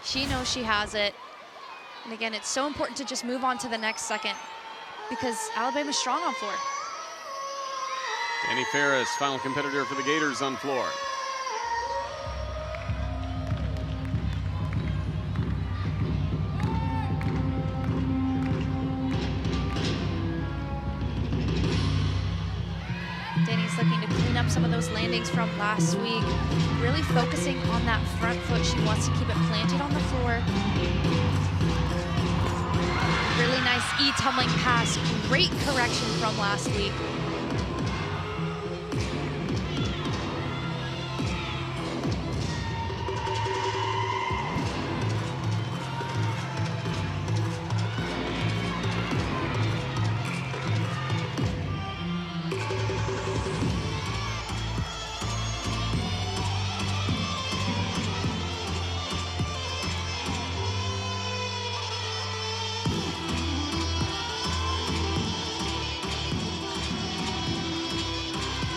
She knows she has it. And again, it's so important to just move on to the next second because Alabama's strong on floor. Danny Ferris, final competitor for the Gators on floor. Danny's looking to clean up some of those landings from last week. Really focusing on that front foot. She wants to keep it planted on the floor. Really nice E-tumbling pass. Great correction from last week.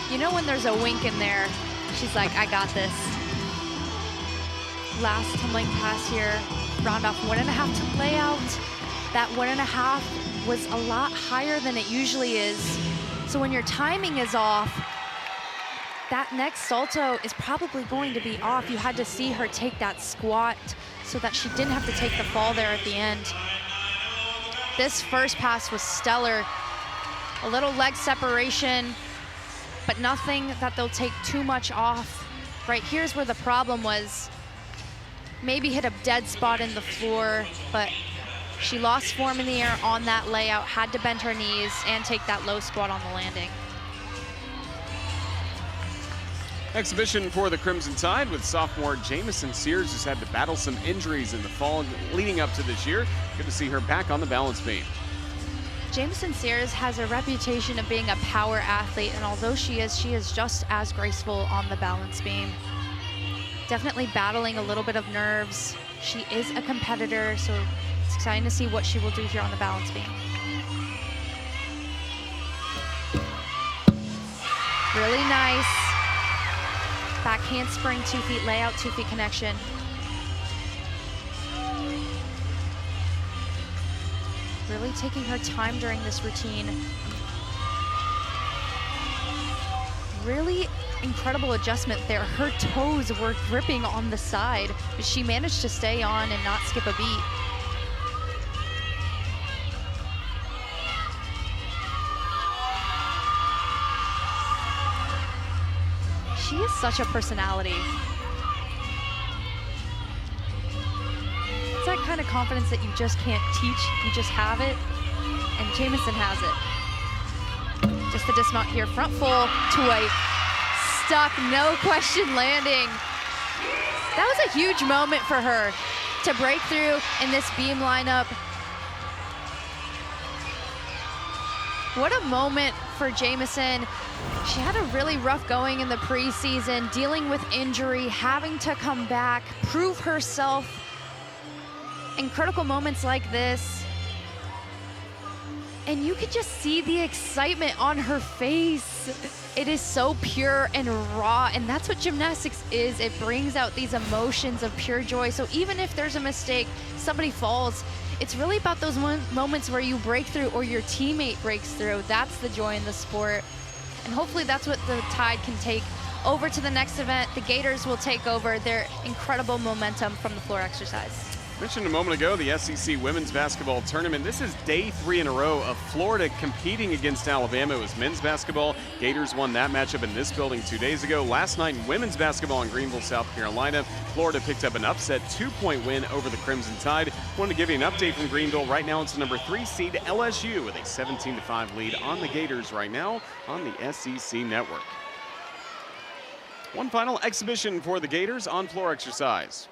You know when there's a wink in there, she's like, I got this. Last tumbling pass here, round off 1.5 to layout. That 1.5 was a lot higher than it usually is. So when your timing is off, that next salto is probably going to be off. You had to see her take that squat so that she didn't have to take the fall there at the end. This first pass was stellar. A little leg separation, but nothing that they'll take too much off. Right here's where the problem was. Maybe hit a dead spot in the floor, but she lost form in the air on that layout, had to bend her knees and take that low squat on the landing. Exhibition for the Crimson Tide with sophomore Jamison Sears, who's had to battle some injuries in the fall leading up to this year. Good to see her back on the balance beam. Jamison Sears has a reputation of being a power athlete, and although she is just as graceful on the balance beam. Definitely battling a little bit of nerves. She is a competitor, so it's exciting to see what she will do here on the balance beam. Really nice. Back handspring, 2 feet layout, 2 feet connection. Really taking her time during this routine. really incredible adjustment there. Her toes were gripping on the side, but she managed to stay on and not skip a beat. She is such a personality. It's that kind of confidence that you just can't teach, you just have it, and Jamison has it. Just the dismount here, front full to a stuck, no question landing. That was a huge moment for her to break through in this beam lineup. What a moment for Jamison. She had a really rough going in the preseason, dealing with injury, having to come back, prove herself in critical moments like this. And you could just see the excitement on her face. It is so pure and raw, and that's what gymnastics is. It brings out these emotions of pure joy. So even if there's a mistake, somebody falls, it's really about those moments where you break through or your teammate breaks through. That's the joy in the sport. And hopefully that's what the Tide can take over to the next event. The Gators will take over their incredible momentum from the floor exercise. Mentioned a moment ago the SEC women's basketball tournament. This is day 3 in a row of Florida competing against Alabama. It was men's basketball. Gators won that matchup in this building 2 days ago. Last night in women's basketball in Greenville, South Carolina, Florida picked up an upset 2-point win over the Crimson Tide. Wanted to give you an update from Greenville. Right now it's the number 3 seed LSU with a 17-5 lead on the Gators right now on the SEC Network. One final exhibition for the Gators on floor exercise.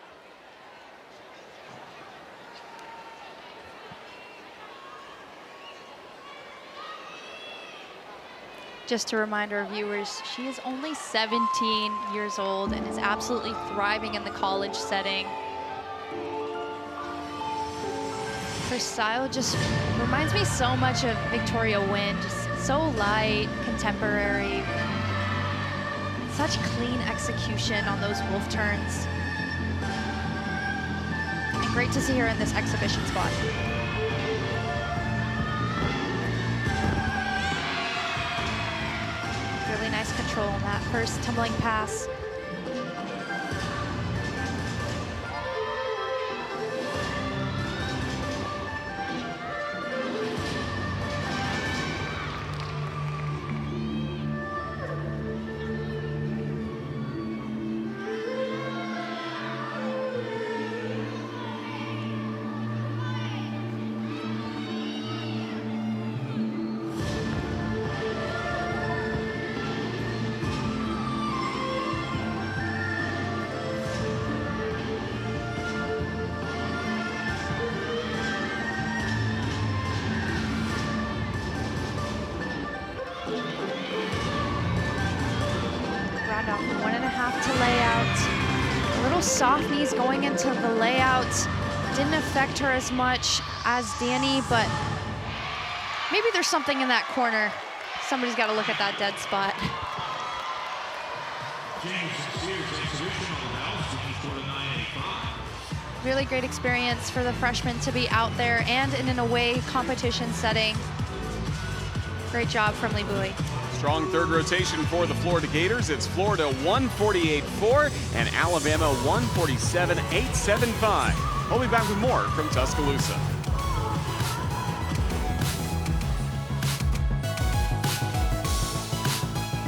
Just to remind our viewers, she is only 17 years old and is absolutely thriving in the college setting. Her style just reminds me so much of Victoria Wynn, just so light, contemporary, such clean execution on those wolf turns. And great to see her in this exhibition squad. Really nice control on that first tumbling pass. Round off 1.5 to layout. A little soft knees going into the layout. Didn't affect her as much as Danny, but maybe there's something in that corner. Somebody's got to look at that dead spot. Really great experience for the freshman to be out there and in an away competition setting. Great job from Lee Bowie. Strong third rotation for the Florida Gators. It's Florida 148-4 and Alabama 147-875. We'll be back with more from Tuscaloosa.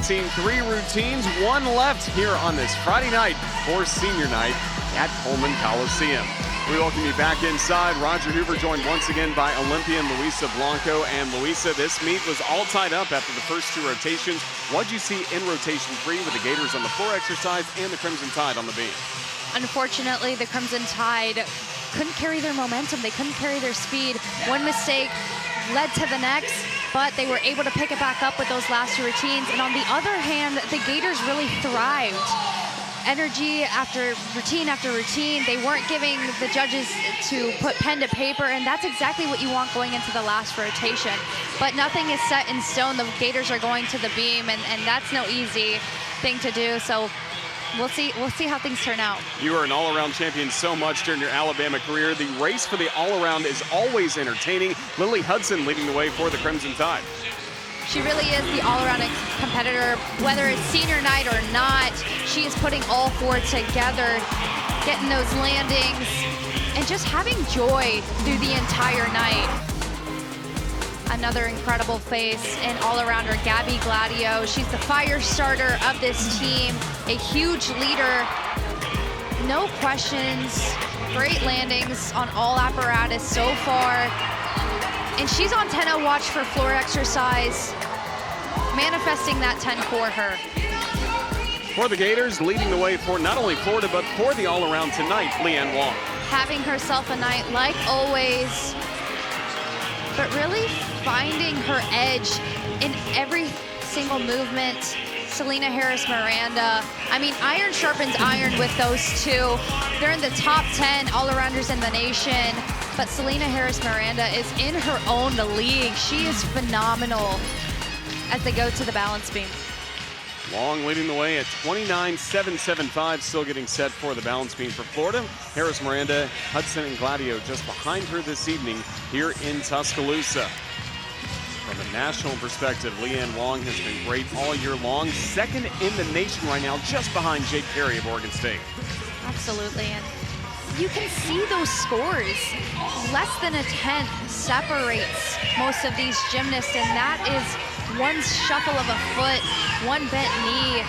Team 3 routines, 1 left here on this Friday night for senior night at Coleman Coliseum. We welcome you back inside. Roger Hoover joined once again by Olympian Luisa Blanco. And Luisa, this meet was all tied up after the first 2 rotations. What'd you see in rotation 3 with the Gators on the floor exercise and the Crimson Tide on the beam? Unfortunately, the Crimson Tide couldn't carry their momentum. They couldn't carry their speed. One mistake led to the next, but they were able to pick it back up with those last 2 routines. And on the other hand, the Gators really thrived. Energy after routine. They weren't giving the judges to put pen to paper, and that's exactly what you want going into the last rotation. But nothing is set in stone. The Gators are going to the beam, and that's no easy thing to do. So we'll see how things turn out. You were an all-around champion so much during your Alabama career. The race for the all-around is always entertaining. Lily Hudson leading the way for the Crimson Tide. She really is the all-around competitor. Whether it's senior night or not, she is putting all four together, getting those landings, and just having joy through the entire night. Another incredible face and all-arounder, Gabby Gladio. She's the fire starter of this team, a huge leader. No questions, great landings on all apparatus so far. And she's on 10-0 watch for floor exercise, manifesting that 10 for her. For the Gators, leading the way for not only Florida, but for the all-around tonight, Leanne Wong. Having herself a night like always, but really finding her edge in every single movement. Selena Harris-Miranda. I mean, iron sharpens iron with those two. They're in the top 10 all-arounders in the nation, but Selena Harris-Miranda is in her own league. She is phenomenal as they go to the balance beam. Long leading the way at 29.775, still getting set for the balance beam for Florida. Harris-Miranda, Hudson, and Gladio just behind her this evening here in Tuscaloosa. From a national perspective, Leanne Wong has been great all year long. Second in the nation right now, just behind Jake Perry of Oregon State. Absolutely, and you can see those scores. Less than a tenth separates most of these gymnasts, and that is one shuffle of a foot, one bent knee.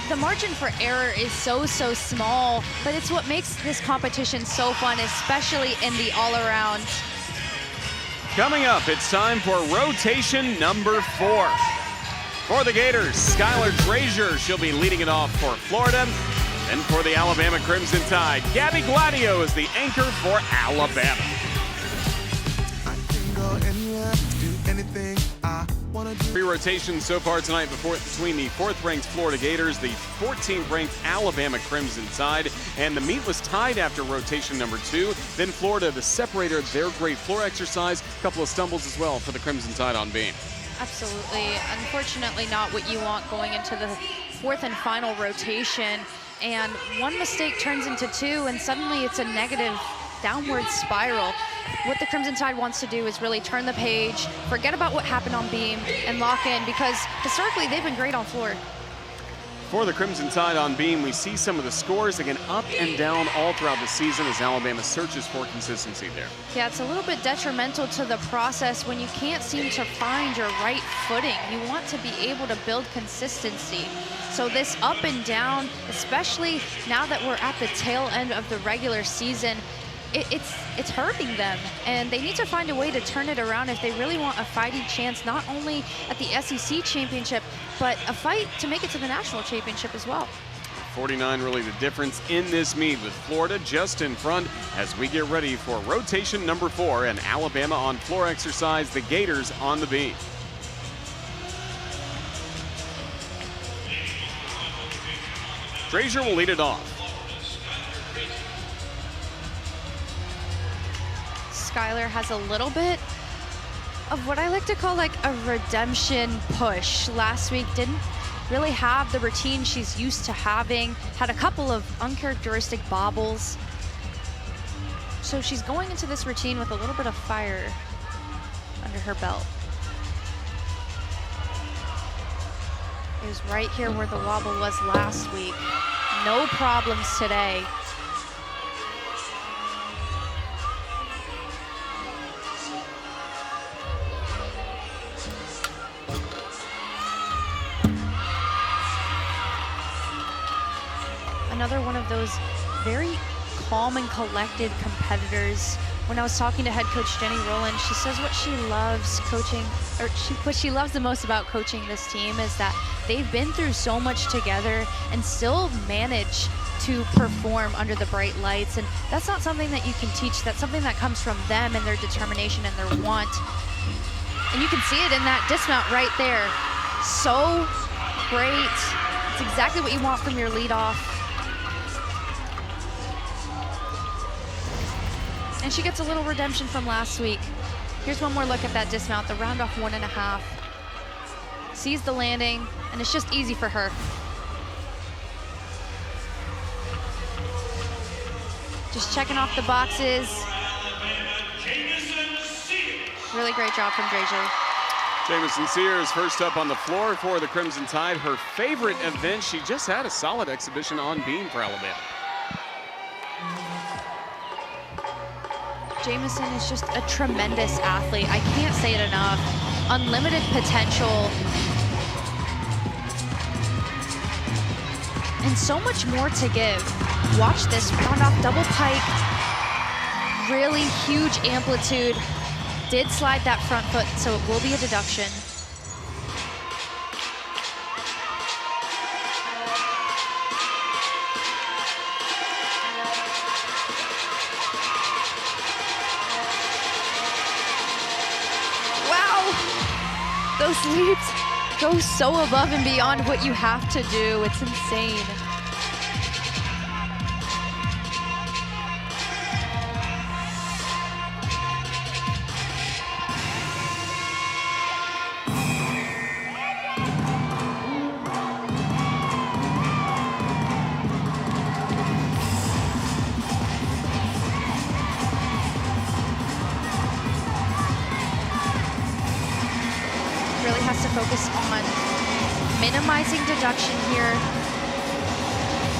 The margin for error is so small, but it's what makes this competition so fun, especially in the all-around. Coming up, it's time for rotation number 4. For the Gators, Skylar Drazier, she'll be leading it off for Florida. And for the Alabama Crimson Tide, Gabby Gladio is the anchor for Alabama. Three rotations so far tonight between the 4th-ranked Florida Gators, the 14th-ranked Alabama Crimson Tide, and the meet was tied after rotation number 2. Then Florida, the separator, their great floor exercise, a couple of stumbles as well for the Crimson Tide on beam. Absolutely. Unfortunately, not what you want going into the 4th and final rotation. And one mistake turns into 2, and suddenly it's a negative downward spiral. What the Crimson Tide wants to do is really turn the page, forget about what happened on beam, and lock in, because historically they've been great on floor. For the Crimson Tide on beam, we see some of the scores again up and down all throughout the season as Alabama searches for consistency there. Yeah, it's a little bit detrimental to the process when you can't seem to find your right footing. You want to be able to build consistency. So this up and down, especially now that we're at the tail end of the regular season, it's hurting them, and they need to find a way to turn it around if they really want a fighting chance, not only at the SEC championship, but a fight to make it to the national championship as well. 49 really the difference in this meet, with Florida just in front as we get ready for rotation number 4 and Alabama on floor exercise, the Gators on the beam. Drazier will lead it off. Skylar has a little bit of what I like to call like a redemption push. Last week didn't really have the routine she's used to having, had a couple of uncharacteristic bobbles. So she's going into this routine with a little bit of fire under her belt. It was right here where the wobble was last week. No problems today. Another one of those very calm and collected competitors. When I was talking to head coach Jenny Rowland, she says what she loves coaching, or what she loves the most about coaching this team is that they've been through so much together and still manage to perform under the bright lights. And that's not something that you can teach. That's something that comes from them and their determination and their want. And you can see it in that dismount right there. So great. It's exactly what you want from your leadoff. And she gets a little redemption from last week. Here's one more look at that dismount, the round off 1.5. Sees the landing, and it's just easy for her. Just checking off the boxes. Really great job from Drazier. Jamison Sears first up on the floor for the Crimson Tide. Her favorite event. She just had a solid exhibition on beam for Alabama. Jamison is just a tremendous athlete. I can't say it enough. Unlimited potential. And so much more to give. Watch this, round off double pike. Really huge amplitude. Did slide that front foot, so it will be a deduction. Wow! Those leaps go so above and beyond what you have to do. It's insane. Really has to focus on minimizing deduction here,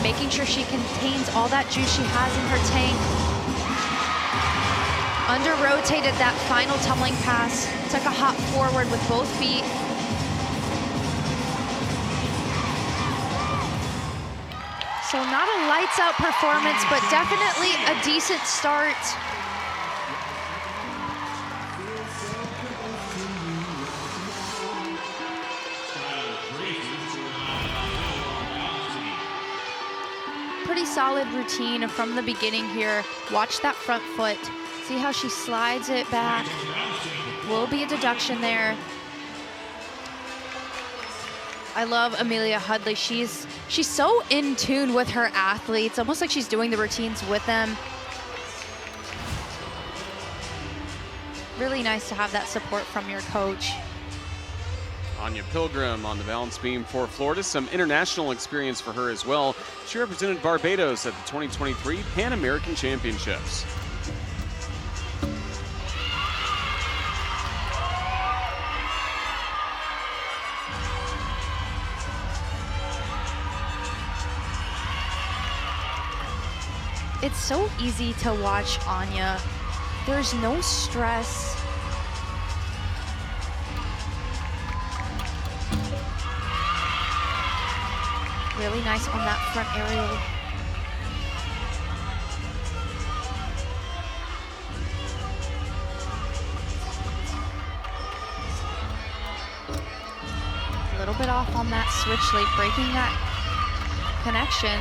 making sure she contains all that juice she has in her tank. Under-rotated that final tumbling pass, took a hop forward with both feet. So not a lights-out performance, but definitely a decent start. Pretty solid routine from the beginning here. Watch that front foot. See how she slides it back. Will be a deduction there. I love Amelia Hudley. She's so in tune with her athletes, almost like she's doing the routines with them. Really nice to have that support from your coach. Anya Pilgrim on the balance beam for Florida. Some international experience for her as well. She represented Barbados at the 2023 Pan American Championships. It's so easy to watch Anya. There's no stress. Really nice on that front aerial. A little bit off on that switch leap, breaking that connection.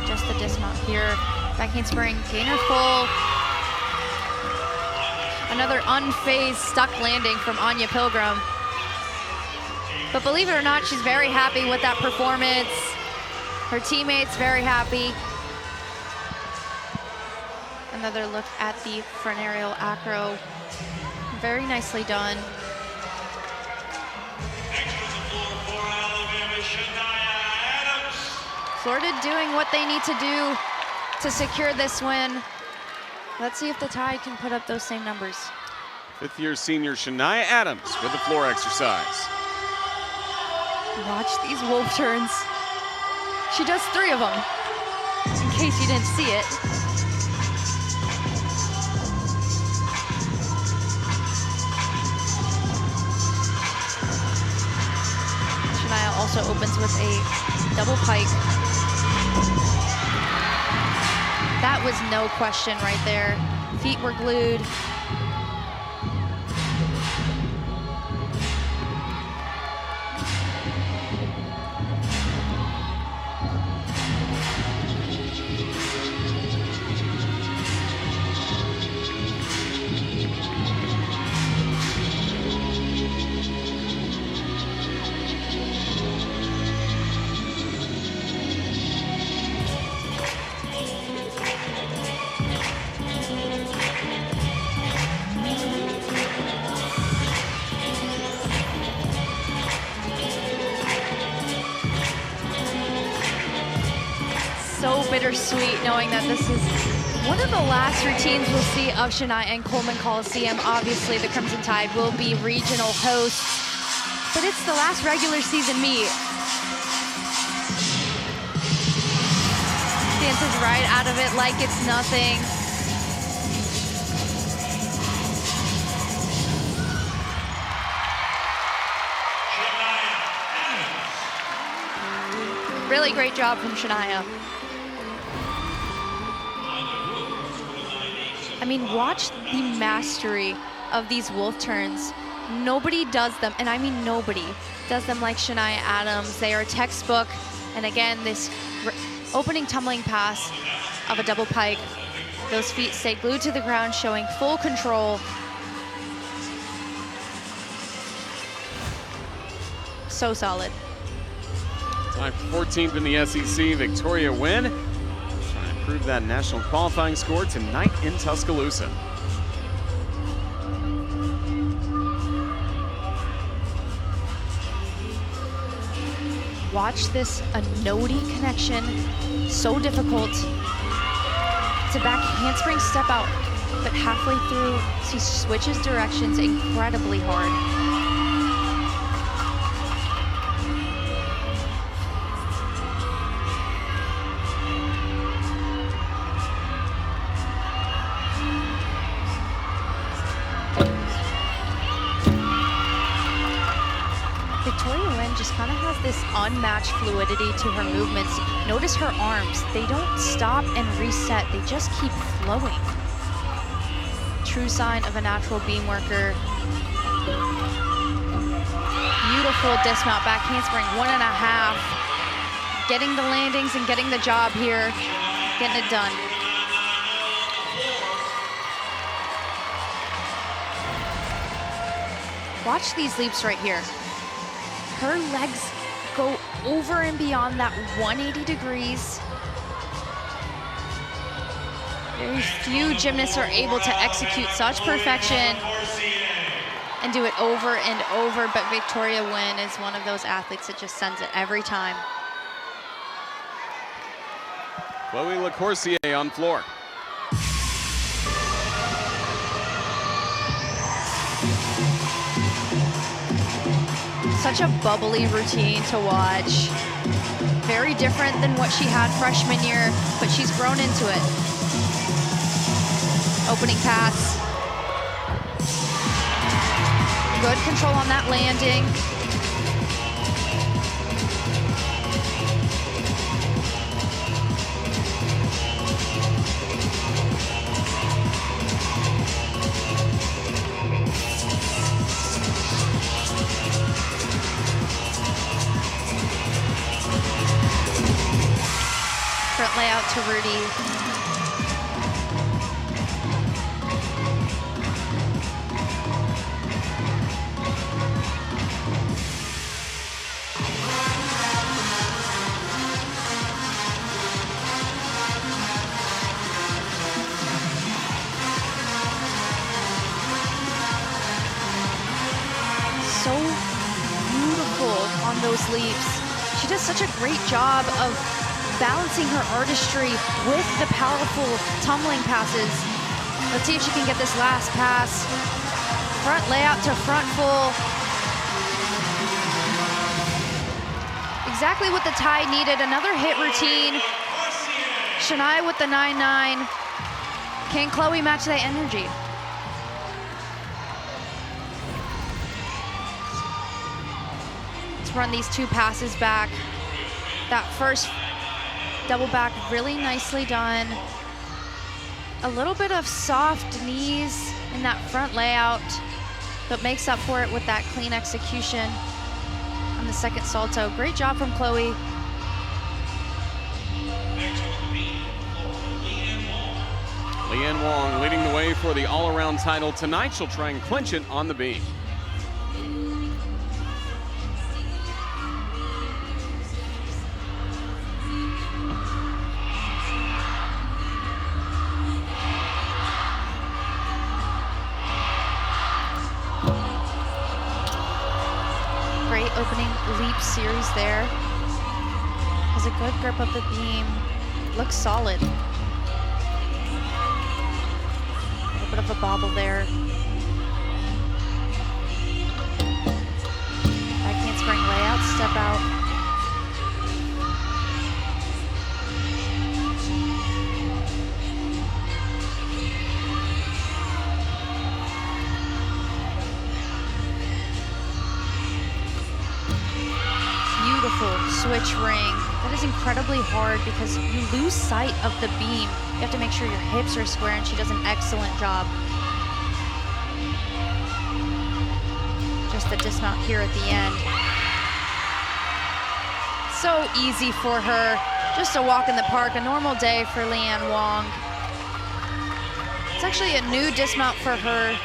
Just the dismount here. Back handspring, gainer full. Another unfazed stuck landing from Anya Pilgrim. But believe it or not, she's very happy with that performance. Her teammates very happy. Another look at the front aerial acro. Very nicely done. Florida doing what they need to do to secure this win. Let's see if the Tide can put up those same numbers. Fifth-year senior Shania Adams with the floor exercise. Watch these wolf turns. She does 3 of them, in case you didn't see it. Shania also opens with a double pike. That was no question right there. Feet were glued. So bittersweet knowing that this is One of the last routines we'll see of Shania and Coleman Coliseum. Obviously, the Crimson Tide will be regional hosts, but it's the last regular season meet. Dances right out of it like it's nothing. Really great job from Shania. I mean, watch the mastery of these wolf turns. Nobody does them, and I mean nobody does them like Shania Adams. They are textbook, and again, this opening tumbling pass of a double pike. Those feet stay glued to the ground, showing full control. So solid. Time for 14th in the SEC, Victoria Wynn. Trying to improve that national qualifying score tonight in Tuscaloosa. Watch this Anodi connection, so difficult. It's a back handspring step out, but halfway through, she switches directions incredibly hard. Victoria Wynn just kind of has this unmatched fluidity to her movements. Notice her arms. They don't stop and reset. They just keep flowing. True sign of a natural beam worker. Beautiful dismount back handspring, 1.5. Getting the landings and getting the job here. Getting it done. Watch these leaps right here. Her legs go over and beyond that 180 degrees. Very few gymnasts are able to execute such perfection and do it over and over, but Victoria Wynn is one of those athletes that just sends it every time. Chloe Lacourcier on floor. Such a bubbly routine to watch. Very different than what she had freshman year, but she's grown into it. Opening pass. Good control on that landing. Front layout to Rudy. So beautiful on those leaps. She does such a great job of balancing her artistry with the powerful tumbling passes. Let's see if she can get this last pass. Front layout to front full. Exactly what the Tide needed. Another hit routine. Shania with the 9-9. Can Chloe match that energy? Let's run these two passes back. That first double back, really nicely done. A little bit of soft knees in that front layout, but makes up for it with that clean execution on the second salto. Great job from Chloe. Leanne Wong leading the way for the all-around title tonight. She'll try and clinch it on the beam. Great opening leap series there. Has a good grip of the beam. Looks solid. of a bobble there. Back handspring layout, step out. Beautiful switch ring. That is incredibly hard because you lose sight of the beam. You have to make sure your hips are square, and she does an excellent job. Just the dismount here at the end. So easy for her. Just a walk in the park, a normal day for Leanne Wong. It's actually a new dismount for her.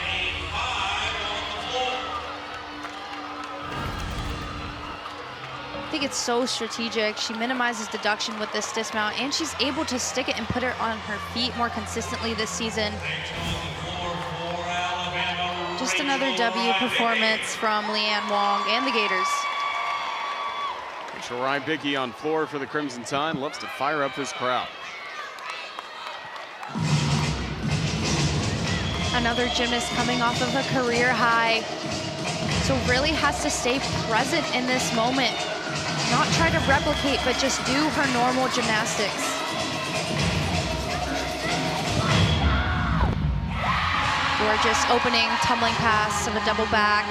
I think it's so strategic. She minimizes deduction with this dismount, and she's able to stick it and put it on her feet more consistently this season. Just another W performance from Leanne Wong and the Gators. Rachel Rybicki on floor for the Crimson Tide, loves to fire up this crowd. Another gymnast coming off of a career high. So really has to stay present in this moment. Not try to replicate, but just do her normal gymnastics. Gorgeous opening tumbling pass of a double back.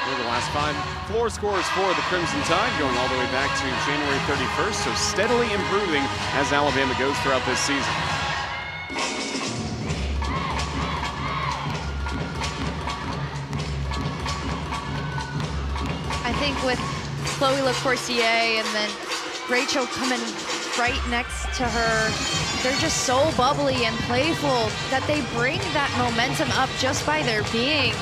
Here are the last 5 floor scores for the Crimson Tide, going all the way back to January 31st, so steadily improving as Alabama goes throughout this season. I think with Chloe Lacourcier and then Rachel coming right next to her, they're just so bubbly and playful that they bring that momentum up just by their being.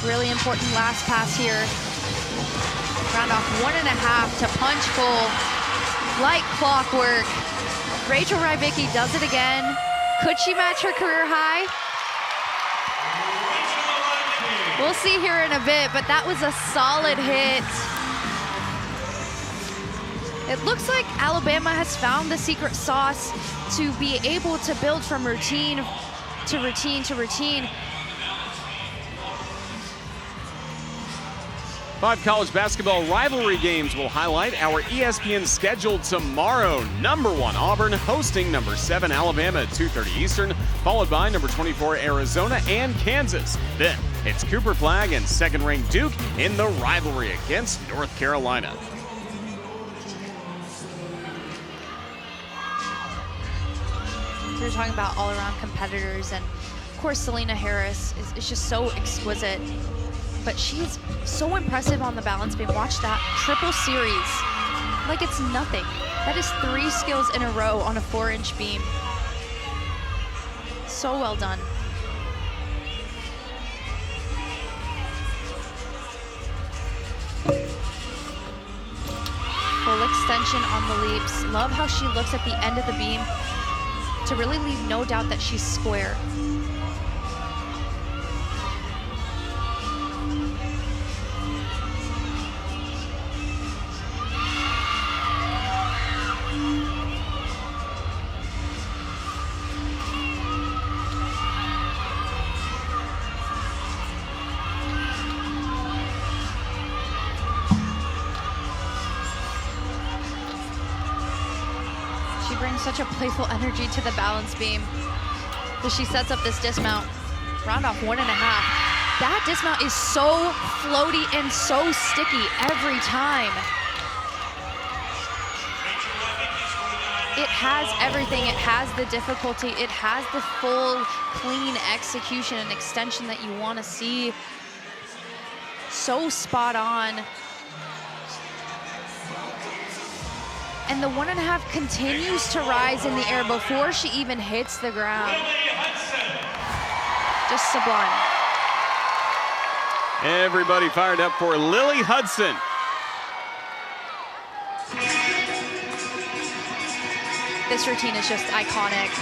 Really important last pass here. Round off 1.5 to punch full, like clockwork. Rachel Rybicki does it again. Could she match her career high? We'll see here in a bit, but that was a solid hit. It looks like Alabama has found the secret sauce to be able to build from routine to routine to routine. 5 college basketball rivalry games will highlight our ESPN schedule tomorrow. Number 1 Auburn hosting number 7 Alabama at 2:30 Eastern, followed by number 24 Arizona and Kansas. Then it's Cooper Flag and second-ranked Duke in the rivalry against North Carolina. We're talking about all-around competitors, and of course Selena Harris is just so exquisite. But she's so impressive on the balance beam. Watch that triple series. Like it's nothing. That is 3 skills in a row on a 4-inch beam. So well done. Full extension on the leaps. Love how she looks at the end of the beam to really leave no doubt that she's square. Such a playful energy to the balance beam as she sets up this dismount. Round off 1.5. That dismount is so floaty and so sticky every time. It has everything. It has the difficulty. It has the full, clean execution and extension that you want to see. So spot on. And the 1.5 continues to rise in the air before she even hits the ground. Just sublime. Everybody fired up for Lily Hudson. This routine is just iconic.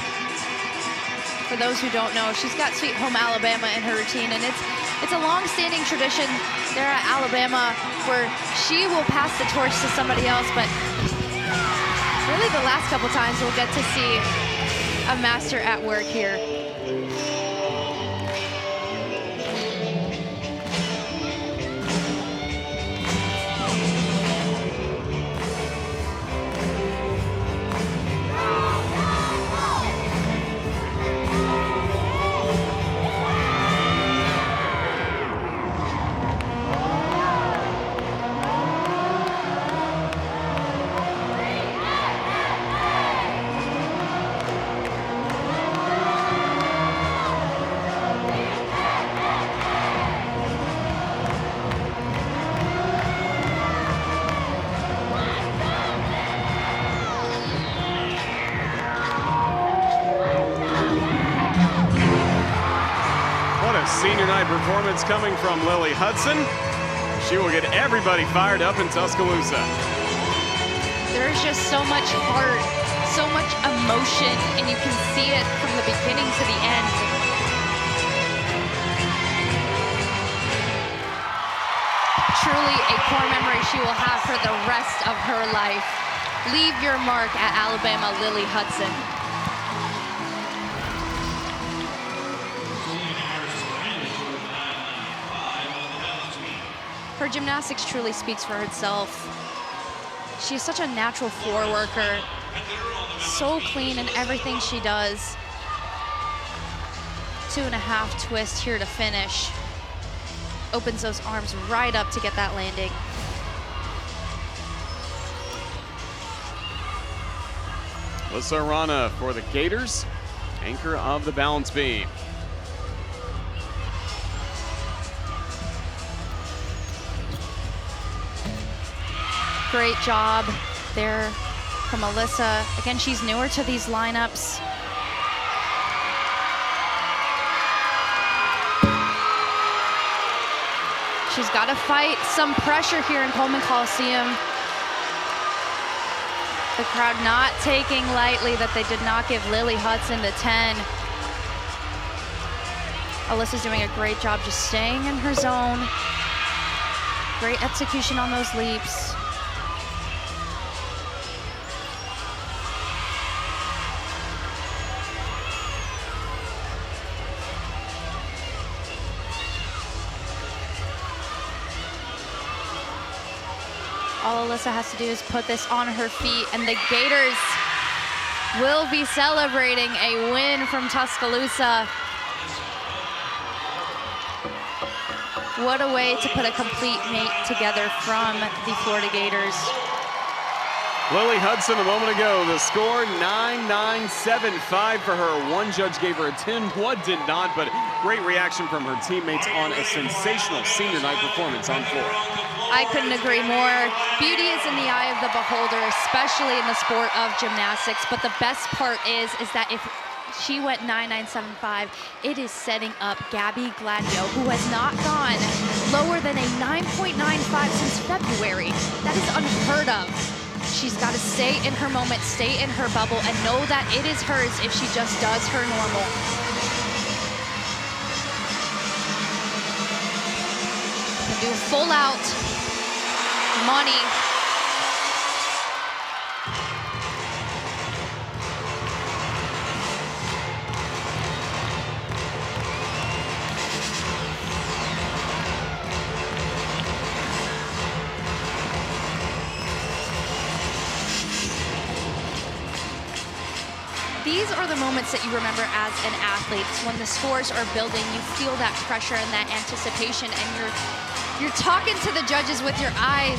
For those who don't know, she's got Sweet Home Alabama in her routine, and it's a long-standing tradition there at Alabama where she will pass the torch to somebody else, but really the last couple times we'll get to see a master at work here. Senior night performance coming from Lily Hudson. She will get everybody fired up in Tuscaloosa. There's just so much heart, so much emotion, and you can see it from the beginning to the end. Truly a core memory she will have for the rest of her life. Leave your mark at Alabama, Lily Hudson. Her gymnastics truly speaks for itself. She's such a natural floor worker, so clean in everything she does. 2.5 twist here to finish. Opens those arms right up to get that landing. Alyssa Arana for the Gators, anchor of the balance beam. Great job there from Alyssa. Again, she's newer to these lineups. She's got to fight some pressure here in Coleman Coliseum. The crowd not taking lightly that they did not give Lily Hudson the 10. Alyssa's doing a great job just staying in her zone. Great execution on those leaps. All Alyssa has to do is put this on her feet, and the Gators will be celebrating a win from Tuscaloosa. What a way to put a complete meet together from the Florida Gators. Lily Hudson a moment ago, the score 9-9-7-5 for her. One judge gave her a 10, one did not, but great reaction from her teammates on a sensational senior night performance on floor. I couldn't agree more. Beauty is in the eye of the beholder, especially in the sport of gymnastics. But the best part is that if she went 9-9-7-5, it is setting up Gabby Gladio, who has not gone lower than a 9.95 since February. That is unheard of. She's got to stay in her moment, stay in her bubble, and know that it is hers if she just does her normal. And do a full out money. These are the moments that you remember as an athlete. When the scores are building, you feel that pressure and that anticipation, and you're talking to the judges with your eyes.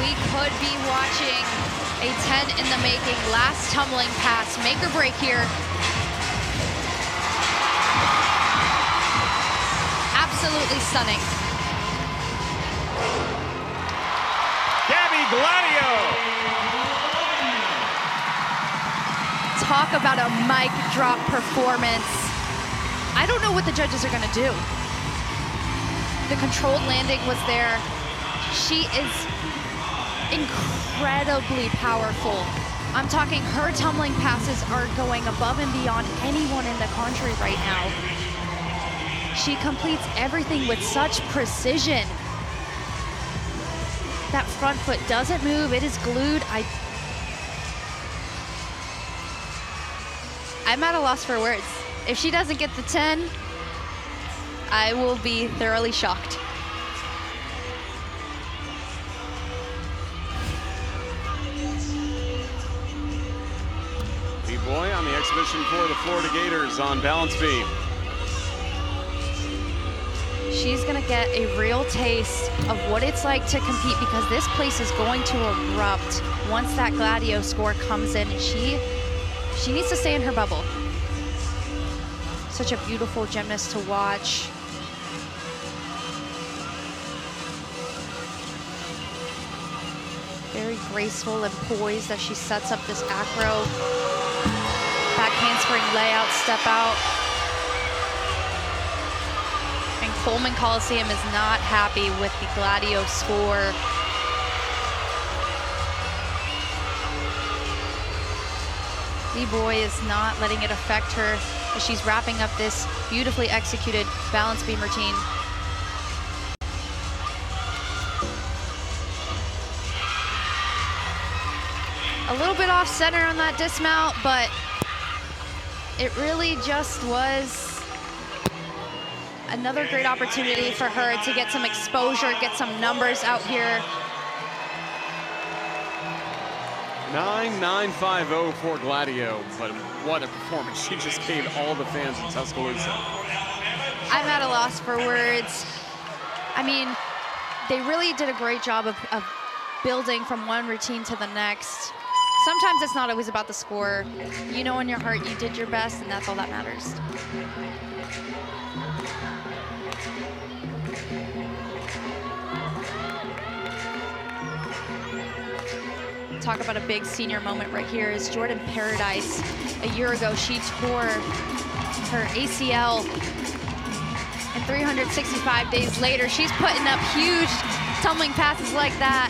We could be watching a 10 in the making, last tumbling pass, make or break here. Absolutely stunning. Gladio. Talk about a mic drop performance. I don't know what the judges are gonna do. The controlled landing was there. She is incredibly powerful. I'm talking her tumbling passes are going above and beyond anyone in the country right now. She completes everything with such precision. That front foot doesn't move, it is glued. I'm at a loss for words. If she doesn't get the 10, I will be thoroughly shocked. B-Boy on the exhibition for the Florida Gators on balance beam. She's gonna get a real taste of what it's like to compete, because this place is going to erupt once that Gladio score comes in. She needs to stay in her bubble. Such a beautiful gymnast to watch. Very graceful and poised as she sets up this acro. Back handspring layout, step out. And Coleman Coliseum is not happy with the Gladio score. B-Boy is not letting it affect her as she's wrapping up this beautifully executed balance beam routine. A little bit off center on that dismount, but it really just was another great opportunity for her to get some exposure, get some numbers out here. 9.950 for Gladio, but what a performance. She just gave all the fans in Tuscaloosa. I'm at a loss for words. I mean, they really did a great job of building from one routine to the next. Sometimes it's not always about the score. You know in your heart you did your best, and that's all that matters. Talk about a big senior moment right here is Jordan Paradise. A year ago, she tore her ACL, and 365 days later, she's putting up huge tumbling passes like that.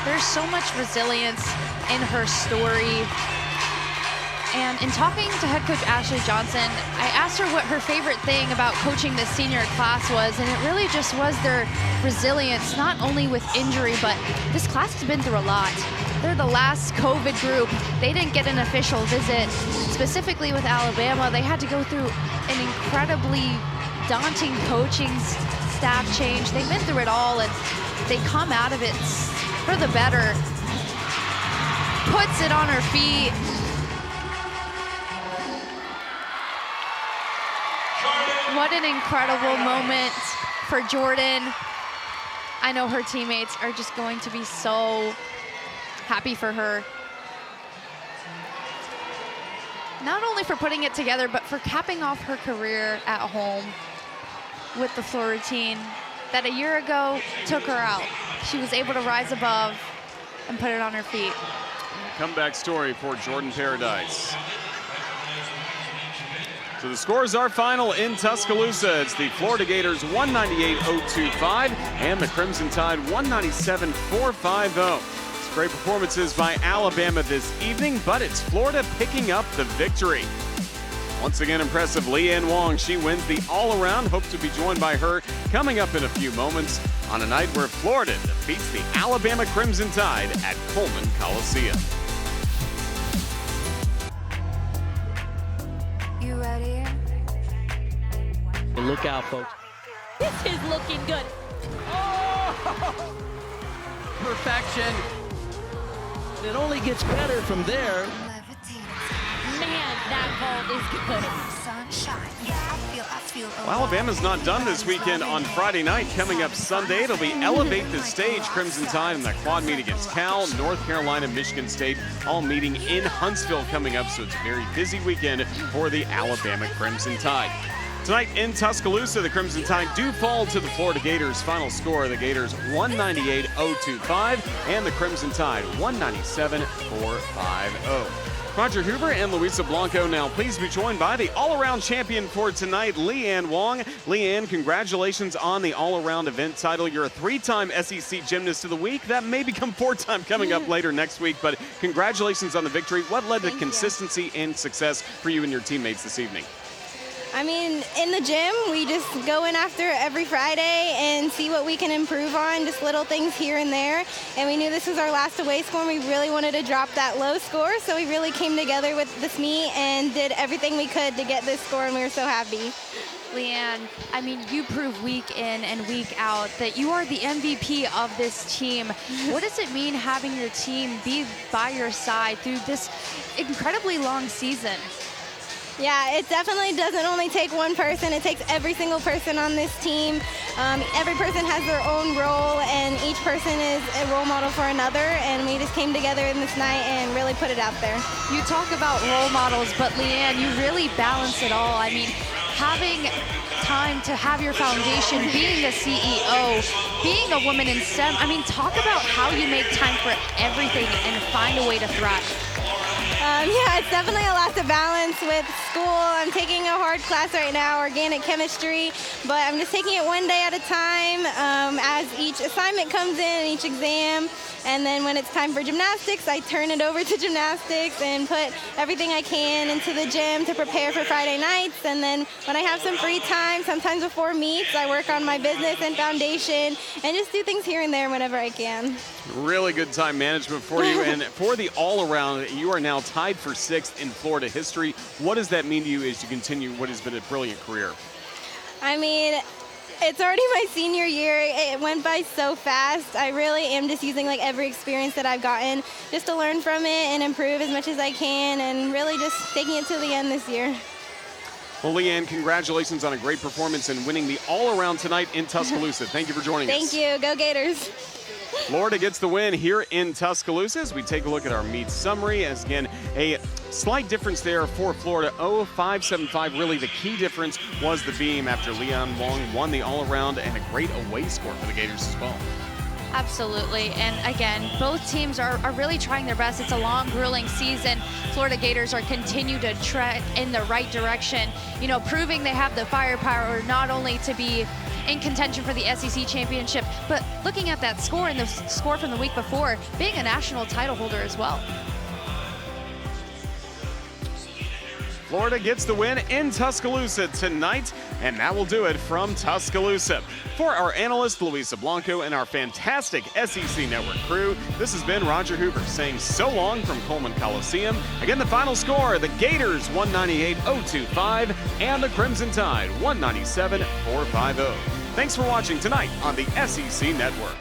There's so much resilience in her story. And in talking to head coach Ashley Johnson, I asked her what her favorite thing about coaching this senior class was, and it really just was their resilience, not only with injury, but this class has been through a lot. They're the last COVID group. They didn't get an official visit. Specifically with Alabama, they had to go through an incredibly daunting coaching staff change. They've been through it all, and they come out of it for the better. Puts it on her feet. What an incredible moment for Jordan. I know her teammates are just going to be so happy for her. Not only for putting it together, but for capping off her career at home with the floor routine that a year ago took her out. She was able to rise above and put it on her feet. Comeback story for Jordan Paradise. So the scores are final in Tuscaloosa. It's the Florida Gators 198.025 and the Crimson Tide 197.450. It's great performances by Alabama this evening, but it's Florida picking up the victory. Once again, impressive Leanne Wong. She wins the all-around. Hope to be joined by her coming up in a few moments on a night where Florida defeats the Alabama Crimson Tide at Coleman Coliseum. You ready? Look out, folks. This is looking good. Oh! Perfection. It only gets better from there. Man, that call is good. Well, Alabama's not done this weekend. On Friday night, coming up Sunday, it'll be Elevate the Stage. Crimson Tide in the quad meet against Cal, North Carolina, Michigan State, all meeting in Huntsville coming up. So it's a very busy weekend for the Alabama Crimson Tide. Tonight in Tuscaloosa, the Crimson Tide do fall to the Florida Gators. Final score, the Gators 198-025, and the Crimson Tide 197-450. Roger Huber and Luisa Blanco now please be joined by the all-around champion for tonight, Leanne Wong. Leanne, congratulations on the all-around event title. You're a three-time SEC Gymnast of the Week. That may become four-time coming up later next week, but congratulations on the victory. What led to consistency and success for you and your teammates this evening? I mean, in the gym, we just go in after every Friday and see what we can improve on, just little things here and there. And we knew this was our last away score, and we really wanted to drop that low score. So we really came together with this meet and did everything we could to get this score, and we were so happy. Leanne, I mean, you prove week in and week out that you are the MVP of this team. What does it mean having your team be by your side through this incredibly long season? Yeah, it definitely doesn't only take one person. It takes every single person on this team. Every person has their own role, and each person is a role model for another, and we just came together in this night and really put it out there. You talk about role models, but Leanne, you really balance it all. I mean, having time to have your foundation, being a CEO, being a woman in STEM, I mean, talk about how you make time for everything and find a way to thrive. Yeah, it's definitely a lot to balance with school. I'm taking a hard class right now, organic chemistry, but I'm just taking it one day at a time as each assignment comes in, each exam. And then when it's time for gymnastics, I turn it over to gymnastics and put everything I can into the gym to prepare for Friday nights. And then when I have some free time, sometimes before meets, I work on my business and foundation and just do things here and there whenever I can. Really good time management for you. And for the all-around, you are now tied for 6th in Florida history. What does that mean to you as you continue what has been a brilliant career? I mean, it's already my senior year. It went by so fast. I really am just using like every experience that I've gotten just to learn from it and improve as much as I can, and really just taking it to the end this year. Well, Leanne, congratulations on a great performance and winning the all-around tonight in Tuscaloosa. Thank you for joining us. Thank you. Go Gators. Florida gets the win here in Tuscaloosa as we take a look at our meet summary. As again, a slight difference there for Florida, 0.575. Really the key difference was the beam after Leanne Wong won the all-around, and a great away score for the Gators as well. Absolutely, and again, both teams are really trying their best. It's a long, grueling season. Florida Gators are continue to tread in the right direction, you know, proving they have the firepower not only to be in contention for the SEC championship, but looking at that score and the score from the week before, being a national title holder as well. Florida gets the win in Tuscaloosa tonight, and that will do it from Tuscaloosa. For our analyst, Luisa Blanco, and our fantastic SEC Network crew, this has been Roger Huber saying so long from Coleman Coliseum. Again, the final score, the Gators 198-025, and the Crimson Tide 197-450. Thanks for watching tonight on the SEC Network.